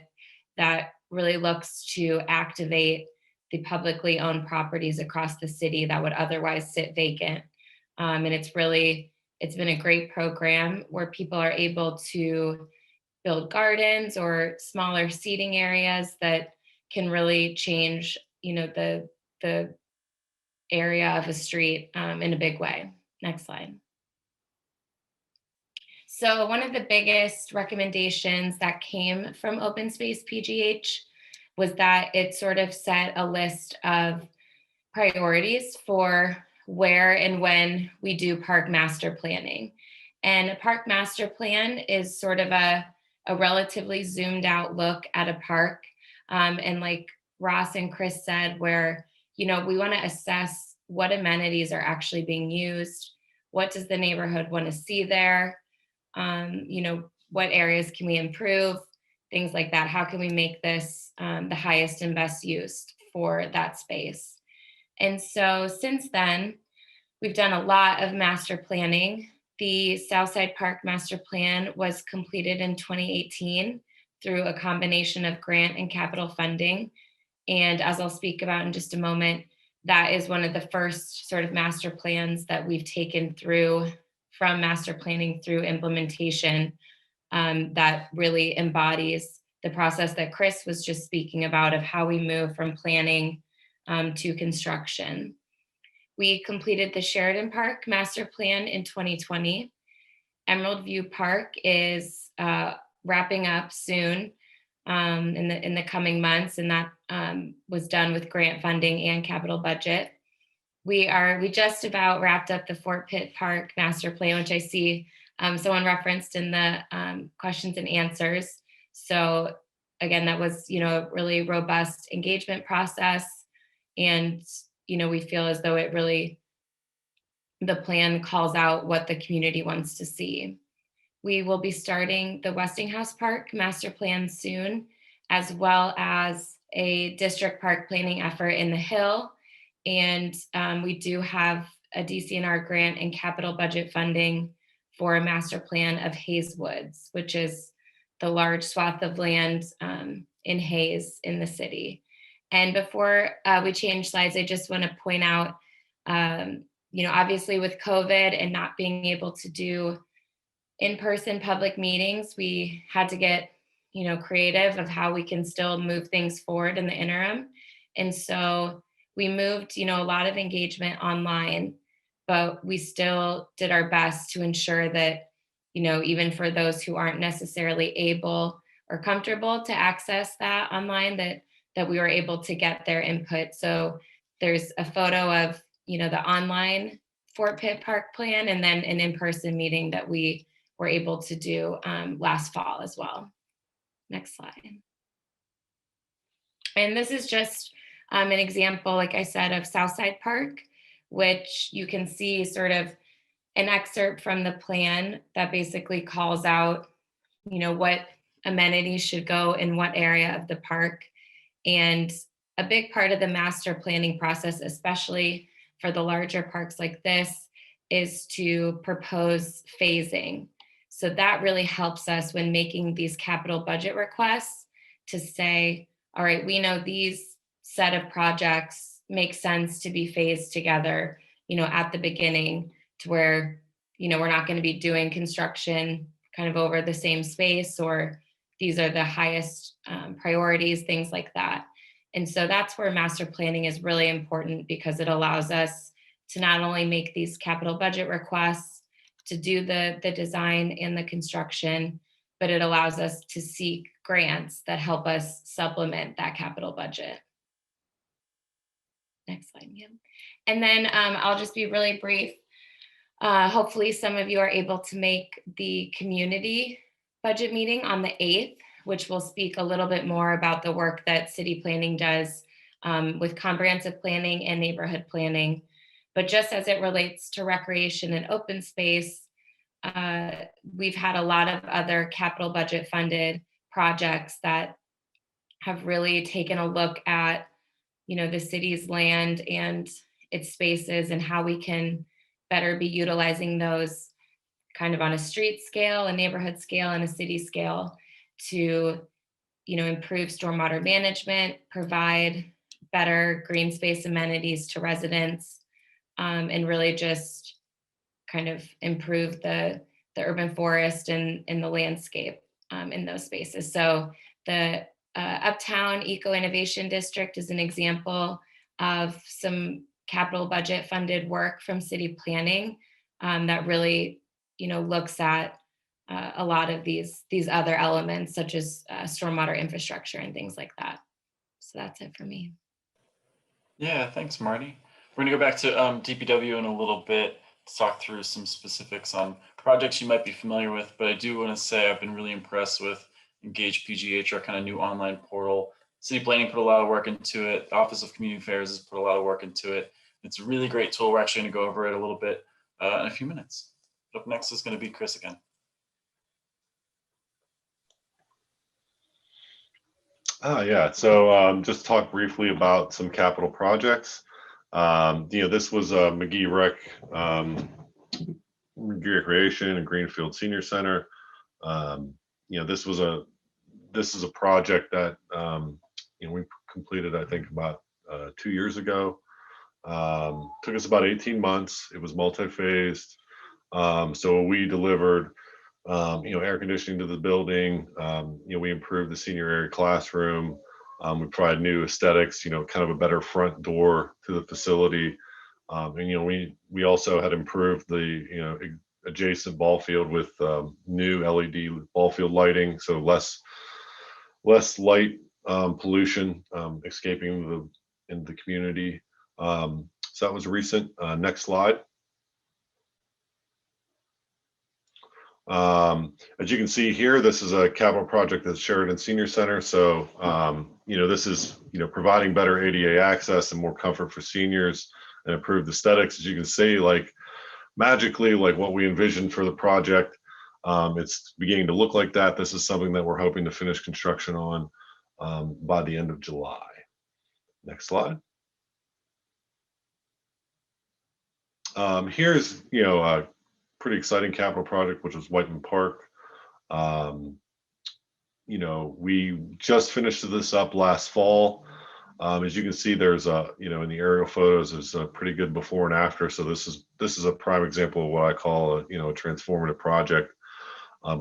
that really looks to activate the publicly owned properties across the city that would otherwise sit vacant. And it's been a great program where people are able to build gardens or smaller seating areas that can really change, the area of a street in a big way. Next slide. So one of the biggest recommendations that came from Open Space PGH was that it sort of set a list of priorities for where and when we do park master planning. And a park master plan is sort of a relatively zoomed out look at a park. And like Ross and Chris said, where, we want to assess what amenities are actually being used. What does the neighborhood want to see there? What areas can we improve? Things like that. How can we make this the highest and best use for that space? And so since then, we've done a lot of master planning. The Southside Park Master Plan was completed in 2018 through a combination of grant and capital funding. And as I'll speak about in just a moment, that is one of the first sort of master plans that we've taken through from master planning through implementation that really embodies the process that Chris was just speaking about of how we move from planning to construction. We completed the Sheridan Park Master Plan in 2020. Emerald View Park is wrapping up soon in the coming months, and that was done with grant funding and capital budget. We just about wrapped up the Fort Pitt Park Master Plan, which I see someone referenced in the questions and answers. So again, that was, a really robust engagement process. And, we feel as though the plan calls out what the community wants to see. We will be starting the Westinghouse Park Master Plan soon, as well as a district park planning effort in the Hill. And we do have a DCNR grant and capital budget funding for a master plan of Hayes Woods, which is the large swath of land in Hayes in the city. And before we change slides, I just want to point out, obviously with COVID and not being able to do in-person public meetings, we had to get, creative of how we can still move things forward in the interim. And so we moved, a lot of engagement online, but we still did our best to ensure that, even for those who aren't necessarily able or comfortable to access that online, that we were able to get their input. So there's a photo of, the online Fort Pitt Park plan, and then an in-person meeting that we were able to do last fall as well. Next slide. And this is just an example, like I said, of Southside Park, which you can see sort of an excerpt from the plan that basically calls out, what amenities should go in what area of the park. And a big part of the master planning process, especially for the larger parks like this, is to propose phasing. So that really helps us when making these capital budget requests to say, all right, we know these set of projects make sense to be phased together, at the beginning, to where, we're not going to be doing construction kind of over the same space, or these are the highest priorities, things like that. And so that's where master planning is really important, because it allows us to not only make these capital budget requests, to do the design and the construction, but it allows us to seek grants that help us supplement that capital budget. Next slide, ma'am. And then I'll just be really brief. Hopefully some of you are able to make the community budget meeting on the 8th, which will speak a little bit more about the work that city planning does with comprehensive planning and neighborhood planning. But just as it relates to recreation and open space, we've had a lot of other capital budget funded projects that have really taken a look at, the city's land and its spaces, and how we can better be utilizing those kind of on a street scale, a neighborhood scale, and a city scale to, improve stormwater management, provide better green space amenities to residents, and really just kind of improve the urban forest and the landscape in those spaces. So the Uptown Eco Innovation District is an example of some capital budget funded work from city planning that really, looks at a lot of these other elements, such as stormwater infrastructure and things like that. So that's it for me. Yeah, thanks, Marty. We're gonna go back to DPW in a little bit to talk through some specifics on projects you might be familiar with, but I do want to say I've been really impressed with Engage PGH, our kind of new online portal. City Planning put a lot of work into it. The Office of Community Affairs has put a lot of work into it. It's a really great tool. We're actually going to go over it a little bit in a few minutes. Up next is going to be Chris again. Yeah, so just talk briefly about some capital projects. This was a McGee Recreation and Greenfield Senior Center. This is a project that we completed, I think, about 2 years ago. Took us about 18 months. It was multi-phased. So we delivered air conditioning to the building. We improved the senior area classroom. We provided new aesthetics, kind of a better front door to the facility. And we also had improved the adjacent ball field with new LED ball field lighting, so less light pollution escaping in the community. So that was recent. Next slide. As you can see here, this is a capital project at the Sheridan Senior Center. So, this is, providing better ADA access and more comfort for seniors and improved aesthetics. As you can see, like magically, like what we envisioned for the project, it's beginning to look like that. This is something that we're hoping to finish construction on by the end of July. Next slide. Here's, a pretty exciting capital project, which was Whiteman Park. We just finished this up last fall. As you can see, there's in the aerial photos, there's a pretty good before and after. So this is a prime example of what I call a transformative project,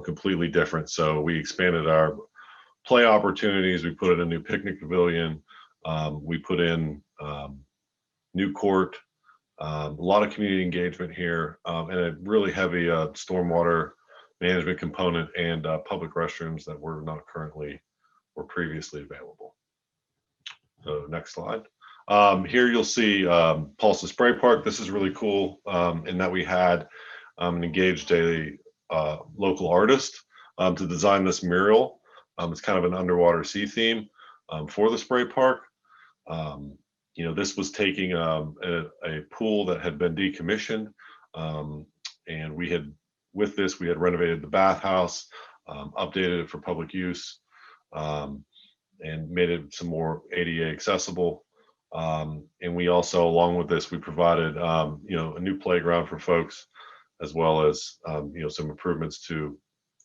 completely different. So we expanded our play opportunities. We put in a new picnic pavilion. We put in new court, a lot of community engagement here, and a really heavy stormwater management component and public restrooms that were previously available. So next slide. Here you'll see Paulson Spray Park. This is really cool in that we had engaged a local artist to design this mural. It's kind of an underwater sea theme for the spray park. This was taking a pool that had been decommissioned, and we had renovated the bathhouse, updated it for public use, and made it some more ADA accessible. And we also, along with this, we provided a new playground for folks, as well as some improvements to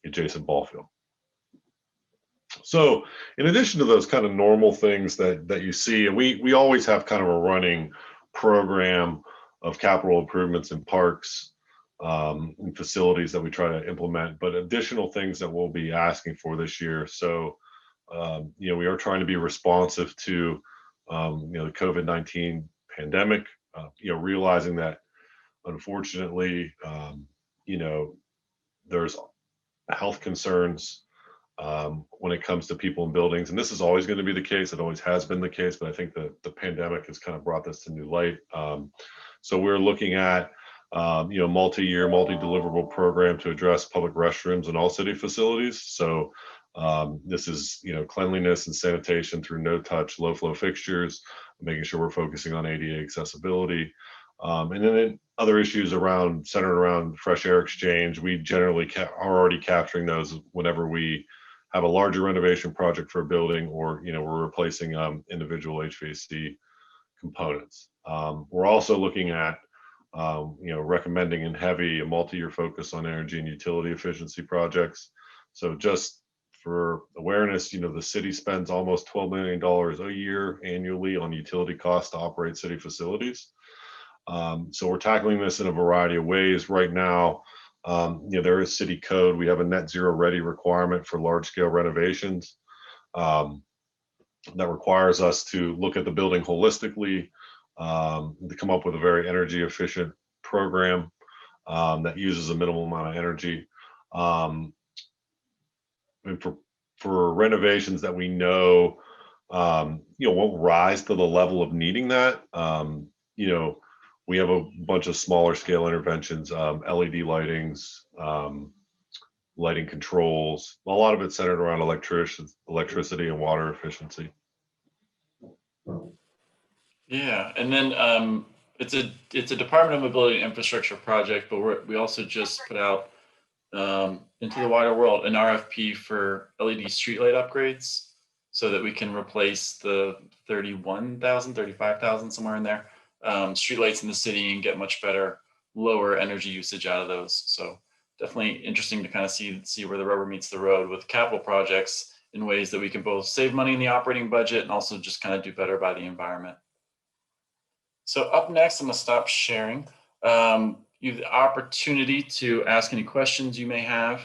adjacent ball field. So in addition to those kind of normal things that you see, and we always have kind of a running program of capital improvements in parks and facilities that we try to implement, but additional things that we'll be asking for this year. So, we are trying to be responsive to, the COVID-19 pandemic, realizing that unfortunately, there's health concerns when it comes to people in buildings, and this is always going to be the case. It always has been the case, but I think that the pandemic has kind of brought this to new light. So we're looking at multi-year, multi-deliverable program to address public restrooms in all city facilities. So this is cleanliness and sanitation through no-touch, low-flow fixtures, making sure we're focusing on ADA accessibility. And then other issues centered around fresh air exchange. We generally are already capturing those whenever we have a larger renovation project for a building, or we're replacing individual HVAC components. We're also looking at recommending in heavy a multi-year focus on energy and utility efficiency projects. So just for awareness, the city spends almost $12 million a year annually on utility costs to operate city facilities. So we're tackling this in a variety of ways. Right now, there is city code. We have a net zero ready requirement for large scale renovations that requires us to look at the building holistically, to come up with a very energy efficient program that uses a minimal amount of energy. And for renovations that we know, won't rise to the level of needing that, we have a bunch of smaller scale interventions, LED lightings, lighting controls. A lot of it centered around electricity and water efficiency. Yeah, and then it's a Department of Mobility and Infrastructure project, but we also just put out into the wider world an RFP for LED streetlight upgrades, so that we can replace the 35,000 somewhere in there streetlights in the city and get much better, lower energy usage out of those. So definitely interesting to kind of see where the rubber meets the road with capital projects in ways that we can both save money in the operating budget and also just kind of do better by the environment. So up next, I'm gonna stop sharing. You have the opportunity to ask any questions you may have.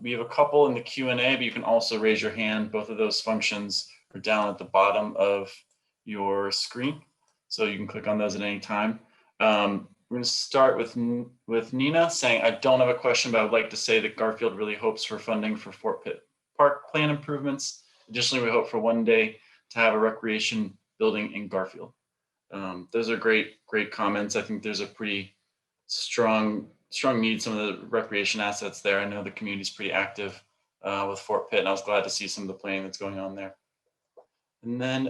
We have a couple in the Q&A, but you can also raise your hand. Both of those functions are down at the bottom of your screen, so you can click on those at any time. We're going to start with Nina saying, I don't have a question, but I would like to say that Garfield really hopes for funding for Fort Pitt Park plan improvements. Additionally, we hope for one day to have a recreation building in Garfield. Those are great comments. I think there's a pretty strong need, some of the recreation assets there. I know the community's pretty active with Fort Pitt, and I was glad to see some of the planning that's going on there. And then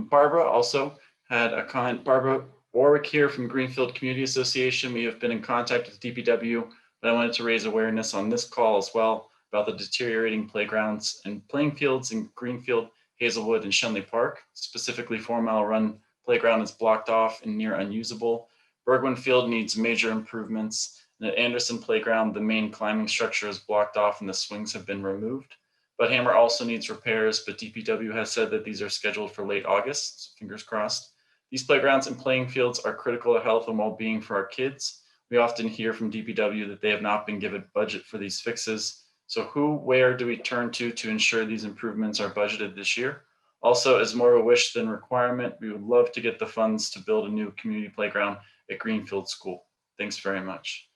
Barbara also had a comment. Barbara Warwick here from Greenfield Community Association. We have been in contact with DPW, but I wanted to raise awareness on this call as well about the deteriorating playgrounds and playing fields in Greenfield, Hazelwood, and Shenley Park. Specifically, 4 Mile Run playground is blocked off and near unusable. Bergwin Field needs major improvements. And at Anderson Playground, the main climbing structure is blocked off and the swings have been removed. But Hammer also needs repairs, but DPW has said that these are scheduled for late August, so fingers crossed. These playgrounds and playing fields are critical to health and well-being for our kids. We often hear from DPW that they have not been given budget for these fixes. So where do we turn to ensure these improvements are budgeted this year? Also, as more of a wish than requirement, we would love to get the funds to build a new community playground at Greenfield School. Thanks very much.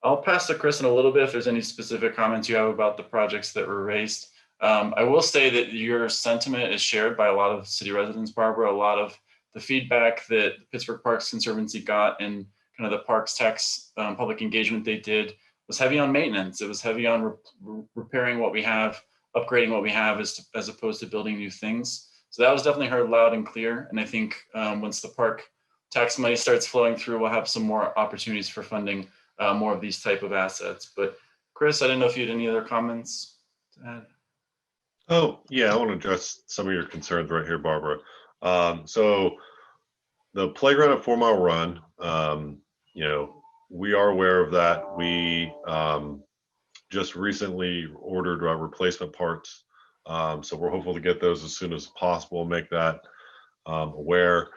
I'll pass to Chris in a little bit if there's any specific comments you have about the projects that were raised. I will say that your sentiment is shared by a lot of city residents, Barbara. A lot of the feedback that Pittsburgh Parks Conservancy got and kind of the Parks Tech's public engagement they did was heavy on maintenance. It was heavy on repairing what we have, upgrading what we have as opposed to building new things. So that was definitely heard loud and clear. And I think once the park tax money starts flowing through, we'll have some more opportunities for funding more of these type of assets. But Chris, I didn't know if you had any other comments to add. Oh, yeah, I want to address some of your concerns right here, Barbara. So the playground at 4 Mile Run, we are aware of that. We just recently ordered replacement parts. So we're hopeful to get those as soon as possible, make that aware.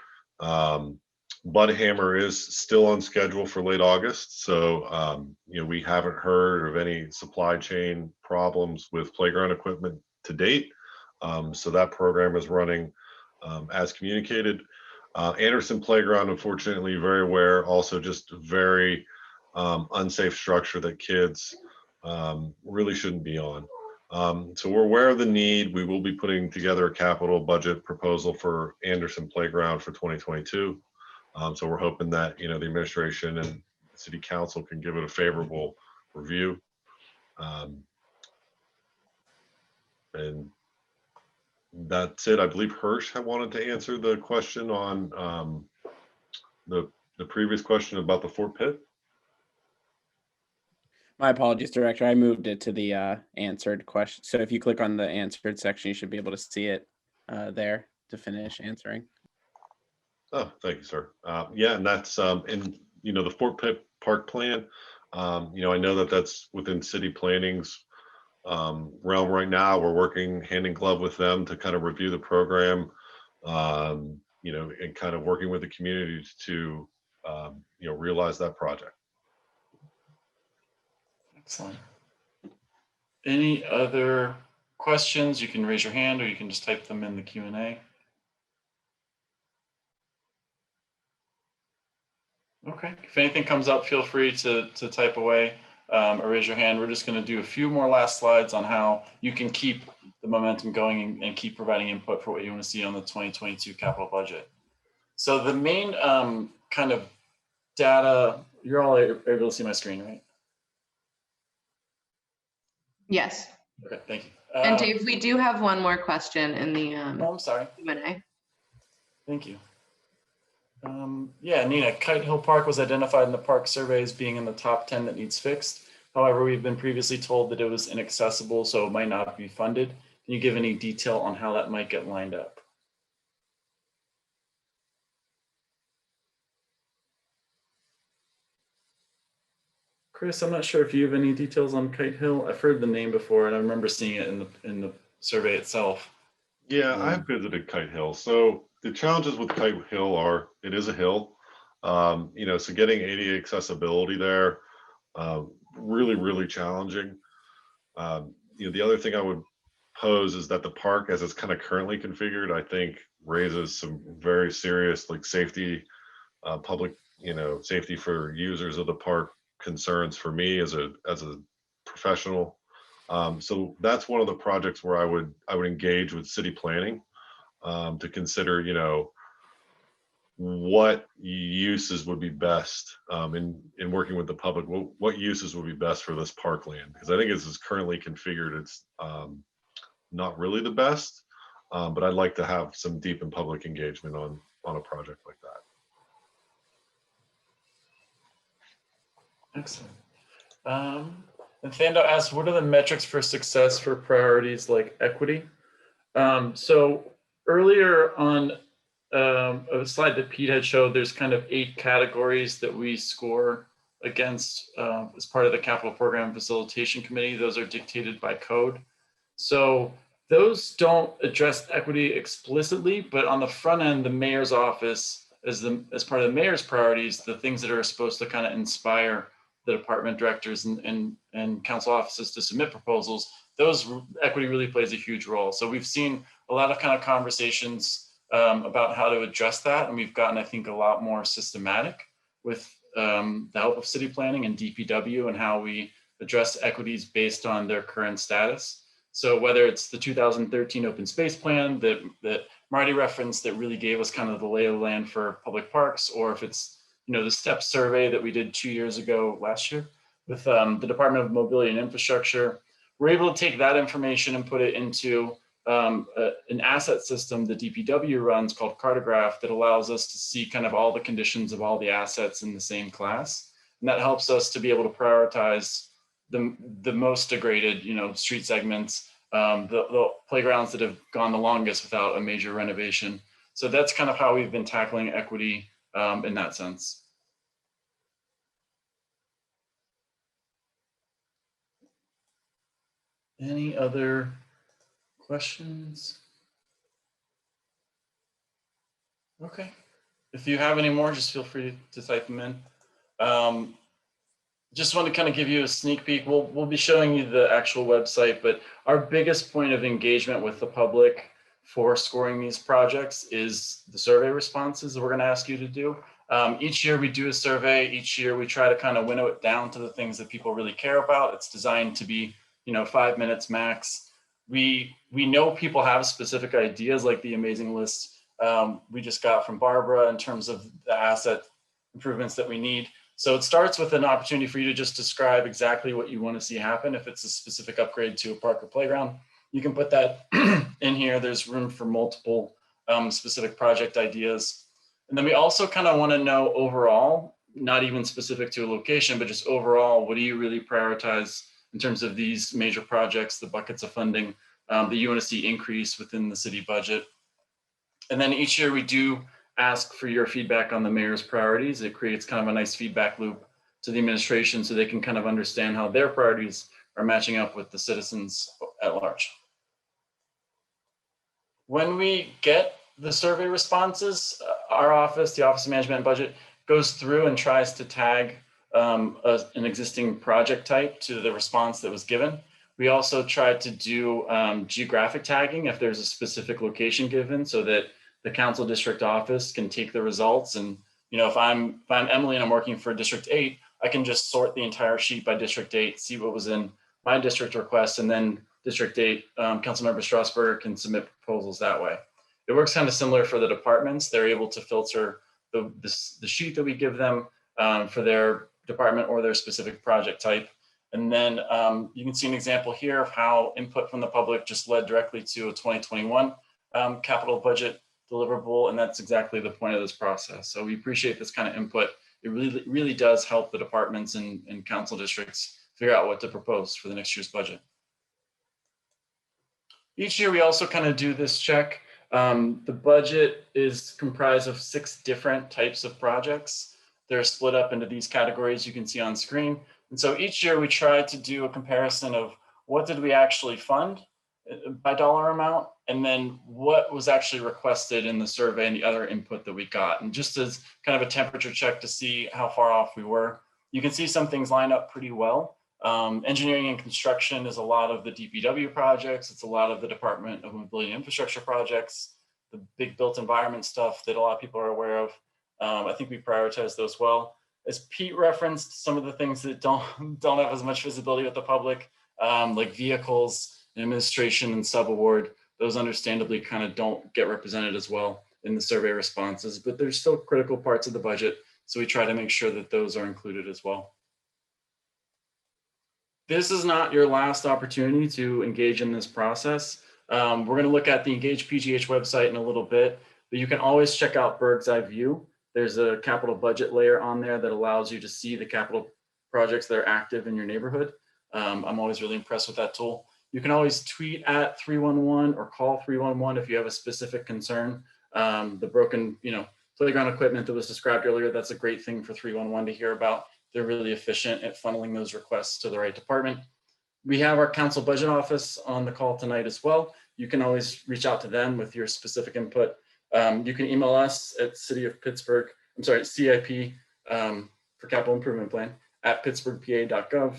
Budhammer is still on schedule for late August. So, we haven't heard of any supply chain problems with playground equipment to date. So that program is running as communicated. Anderson Playground, unfortunately, very aware, also just very unsafe structure that kids really shouldn't be on. So we're aware of the need. We will be putting together a capital budget proposal for Anderson Playground for 2022. So we're hoping that, the administration and city council can give it a favorable review. And that's it. I believe Hirsch had wanted to answer the question on the previous question about the Fort Pitt. My apologies, Director. I moved it to the answered question. So if you click on the answered section, you should be able to see it there to finish answering. Oh, thank you, sir. Yeah, and that's in the Fort Pitt Park plan. I know that that's within city planning's realm right now. We're working hand in glove with them to kind of review the program, and kind of working with the community to realize that project. Excellent. Any other questions? You can raise your hand or you can just type them in the Q&A. Okay, if anything comes up, feel free to type away or raise your hand. We're just going to do a few more last slides on how you can keep the momentum going and keep providing input for what you want to see on the 2022 capital budget. So the main kind of data, you're all able to see my screen, right? Yes. Okay, thank you. And Dave, we do have one more question in the Oh, I'm sorry. Q&A. Thank you. Yeah, Nina, Kite Hill Park was identified in the park survey as being in the top 10 that needs fixed. However, we've been previously told that it was inaccessible, so it might not be funded. Can you give any detail on how that might get lined up? Chris, I'm not sure if you have any details on Kite Hill. I've heard the name before, and I remember seeing it in the survey itself. Yeah, I've visited Kite Hill. So the challenges with Kite Hill are it is a hill. So getting ADA accessibility there, really, really challenging. The other thing I would pose is that the park, as it's kind of currently configured, I think raises some very serious safety, public, safety for users of the park concerns for me as a professional. So that's one of the projects where I would engage with city planning to consider, what uses would be best in working with the public. What uses would be best for this parkland? Because I think as it's currently configured, it's not really the best. But I'd like to have some deep and public engagement on a project like that. Excellent. And Thando asks, what are the metrics for success for priorities like equity? So earlier on a slide that Pete had showed, there's kind of 8 categories that we score against as part of the capital program facilitation committee. Those are dictated by code. So those don't address equity explicitly, but on the front end, the mayor's office, as part of the mayor's priorities, the things that are supposed to kind of inspire the department directors and council offices to submit proposals, those equity really plays a huge role. So we've seen a lot of kind of conversations about how to address that. And we've gotten, I think, a lot more systematic with the help of city planning and DPW and how we address equities based on their current status. So whether it's the 2013 open space plan that Marty referenced that really gave us kind of the lay of the land for public parks, or if it's the STEP survey that we did last year with the Department of Mobility and Infrastructure, we're able to take that information and put it into an asset system the DPW runs called Cartograph that allows us to see kind of all the conditions of all the assets in the same class. And that helps us to be able to prioritize the most degraded, street segments, the playgrounds that have gone the longest without a major renovation. So that's kind of how we've been tackling equity in that sense. Any other questions? Okay. If you have any more, just feel free to type them in. Just want to kind of give you a sneak peek. We'll be showing you the actual website, but our biggest point of engagement with the public for scoring these projects is the survey responses that we're going to ask you to do. Each year we do a survey. Each year we try to kind of winnow it down to the things that people really care about. It's designed to be, 5 minutes max. We know people have specific ideas, like the amazing list we just got from Barbara in terms of the asset improvements that we need. So it starts with an opportunity for you to just describe exactly what you want to see happen. If it's a specific upgrade to a park or playground, you can put that in here. There's room for multiple specific project ideas. And then we also kind of want to know overall, not even specific to a location, but just overall, what do you really prioritize in terms of these major projects, the buckets of funding that you want to see increase within the city budget. And then each year we do ask for your feedback on the mayor's priorities. It creates kind of a nice feedback loop to the administration so they can kind of understand how their priorities are matching up with the citizens at large. When we get the survey responses, our office, the Office of Management and Budget, goes through and tries to tag an existing project type to the response that was given. We also try to do geographic tagging if there's a specific location given, so that the council district office can take the results. And if I'm Emily and I'm working for District 8, I can just sort the entire sheet by District 8, see what was in my district request, and then District 8 Councilmember Strasburg can submit proposals that way. It works kind of similar for the departments. They're able to filter the sheet that we give them for their department or their specific project type. And then you can see an example here of how input from the public just led directly to a 2021 capital budget deliverable. And that's exactly the point of this process. So we appreciate this kind of input. It really does help the departments and council districts figure out what to propose for the next year's budget. Each year we also kind of do this check. The budget is comprised of 6 different types of projects. They're split up into these categories you can see on screen. And so each year we try to do a comparison of what did we actually fund by dollar amount, and then what was actually requested in the survey and the other input that we got. And just as kind of a temperature check to see how far off we were, you can see some things line up pretty well. Engineering and construction is a lot of the DPW projects. It's a lot of the Department of Mobility and Infrastructure projects, the big built environment stuff that a lot of people are aware of. I think we prioritize those well. As Pete referenced, some of the things that don't have as much visibility with the public, like vehicles, administration, and subaward, those understandably kind of don't get represented as well in the survey responses, but they're still critical parts of the budget. So we try to make sure that those are included as well. This is not your last opportunity to engage in this process. We're going to look at the Engage PGH website in a little bit, but you can always check out Bird's Eye View. There's a capital budget layer on there that allows you to see the capital projects that are active in your neighborhood. I'm always really impressed with that tool. You can always tweet at 311 or call 311 if you have a specific concern. The broken, playground equipment that was described earlier, that's a great thing for 311 to hear about. They're really efficient at funneling those requests to the right department. We have our council budget office on the call tonight as well. You can always reach out to them with your specific input. You can email us at CIP for capital improvement plan at pittsburghpa.gov.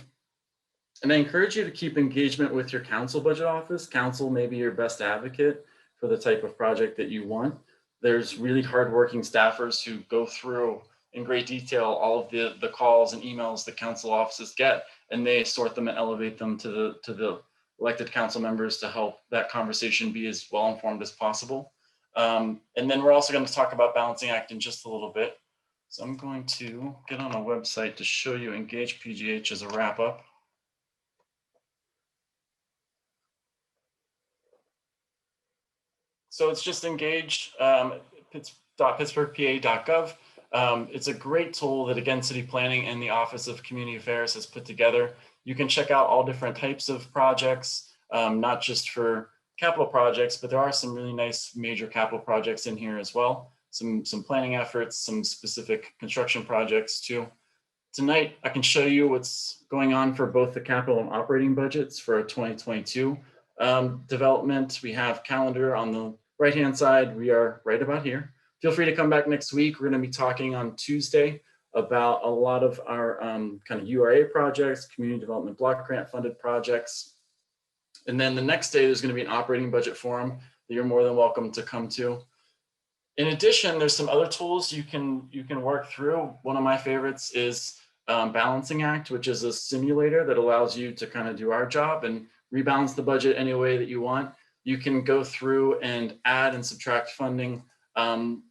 And I encourage you to keep engagement with your council budget office. Council may be your best advocate for the type of project that you want. There's really hardworking staffers who go through in great detail all of the calls and emails that council offices get, and they sort them and elevate them to the elected council members to help that conversation be as well informed as possible. And then we're also going to talk about balancing act in just a little bit. So I'm going to get on a website to show you Engage PGH as a wrap up. So it's just engage.pittsburghpa.gov. It's a great tool that, again, City Planning and the Office of Community Affairs has put together. You can check out all different types of projects, not just for capital projects, but there are some really nice major capital projects in here as well. Some planning efforts, some specific construction projects too. tonight I can show you what's going on for both the capital and operating budgets for 2022 development. We have calendar on the right-hand side. We are right about here. Feel free to come back next week. We're going to be talking on Tuesday about a lot of our kind of URA projects, community development block grant funded projects. And then the next day, there's going to be an operating budget forum that you're more than welcome to come to. In addition, there's some other tools you can work through. One of my favorites is Balancing Act, which is a simulator that allows you to kind of do our job and rebalance the budget any way that you want. You can go through and add and subtract funding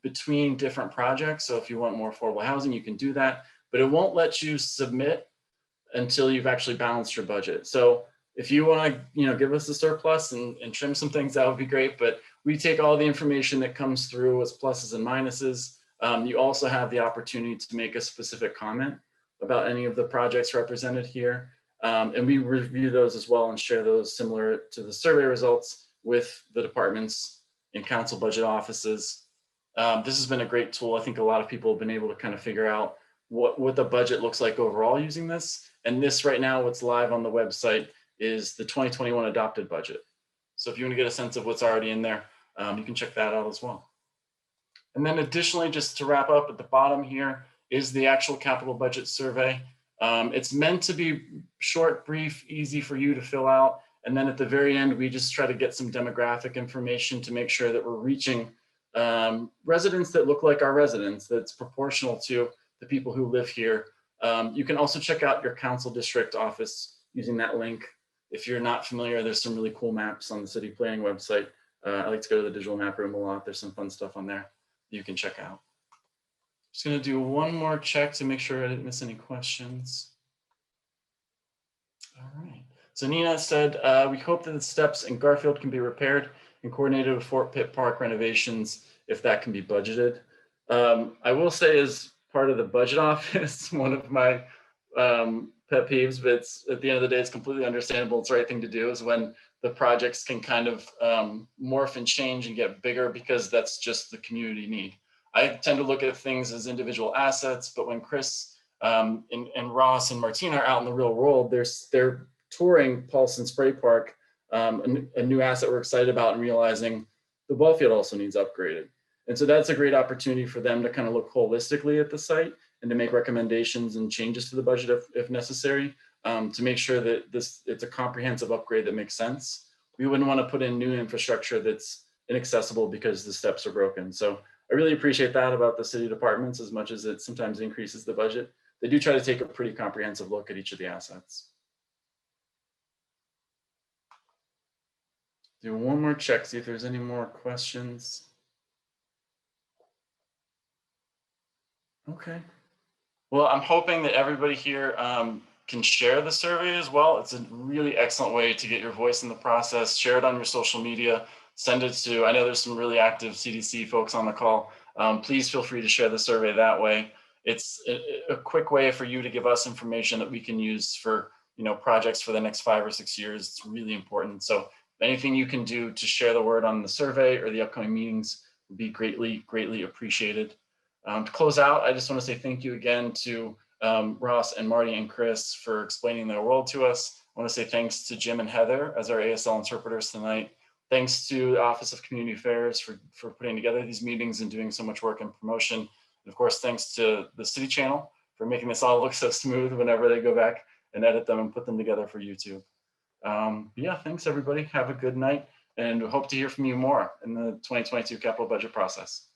between different projects. So if you want more affordable housing, you can do that, but it won't let you submit until you've actually balanced your budget. So if you want to, give us a surplus and trim some things, that would be great. But we take all the information that comes through as pluses and minuses. You also have the opportunity to make a specific comment about any of the projects represented here. And we review those as well and share those similar to the survey results with the departments and council budget offices. This has been a great tool. I think a lot of people have been able to kind of figure out what the budget looks like overall using this. And this right now, what's live on the website is the 2021 adopted budget. So if you want to get a sense of what's already in there, you can check that out as well. And then additionally, just to wrap up at the bottom here is the actual capital budget survey. It's meant to be short, brief, easy for you to fill out. And then at the very end, we just try to get some demographic information to make sure that we're reaching residents that look like our residents, that's proportional to the people who live here. You can also check out your council district office using that link. If you're not familiar, there's some really cool maps on the city planning website. I like to go to the digital map room a lot. There's some fun stuff on there you can check out. Just gonna do one more check to make sure I didn't miss any questions. All right. So Nina said, we hope that the steps in Garfield can be repaired and coordinated with Fort Pitt Park renovations if that can be budgeted. I will say as part of the budget office, one of my pet peeves, but it's, at the end of the day, it's completely understandable. It's the right thing to do is when the projects can kind of morph and change and get bigger because that's just the community need. I tend to look at things as individual assets, but when Chris and Ross and Martina are out in the real world, they're touring Paulson Spray Park, a new asset we're excited about, and realizing the ball field also needs upgraded. And so that's a great opportunity for them to kind of look holistically at the site and to make recommendations and changes to the budget if necessary, to make sure that it's a comprehensive upgrade that makes sense. We wouldn't want to put in new infrastructure that's inaccessible because the steps are broken. So I really appreciate that about the city departments, as much as it sometimes increases the budget. They do try to take a pretty comprehensive look at each of the assets. Do one more check, see if there's any more questions. Okay. Well, I'm hoping that everybody here can share the survey as well. It's a really excellent way to get your voice in the process. Share it on your social media. Send it to, I know there's some really active CDC folks on the call. Please feel free to share the survey that way. It's a quick way for you to give us information that we can use for projects for the next 5 or 6 years. It's really important. So anything you can do to share the word on the survey or the upcoming meetings would be greatly, greatly appreciated. To close out, I just want to say thank you again to Ross and Marty and Chris for explaining their world to us. I want to say thanks to Jim and Heather as our ASL interpreters tonight. Thanks to the Office of Community Affairs for putting together these meetings and doing so much work in promotion. And of course, thanks to the City Channel for making this all look so smooth whenever they go back and edit them and put them together for YouTube. Yeah, thanks everybody. Have a good night and hope to hear from you more in the 2022 capital budget process.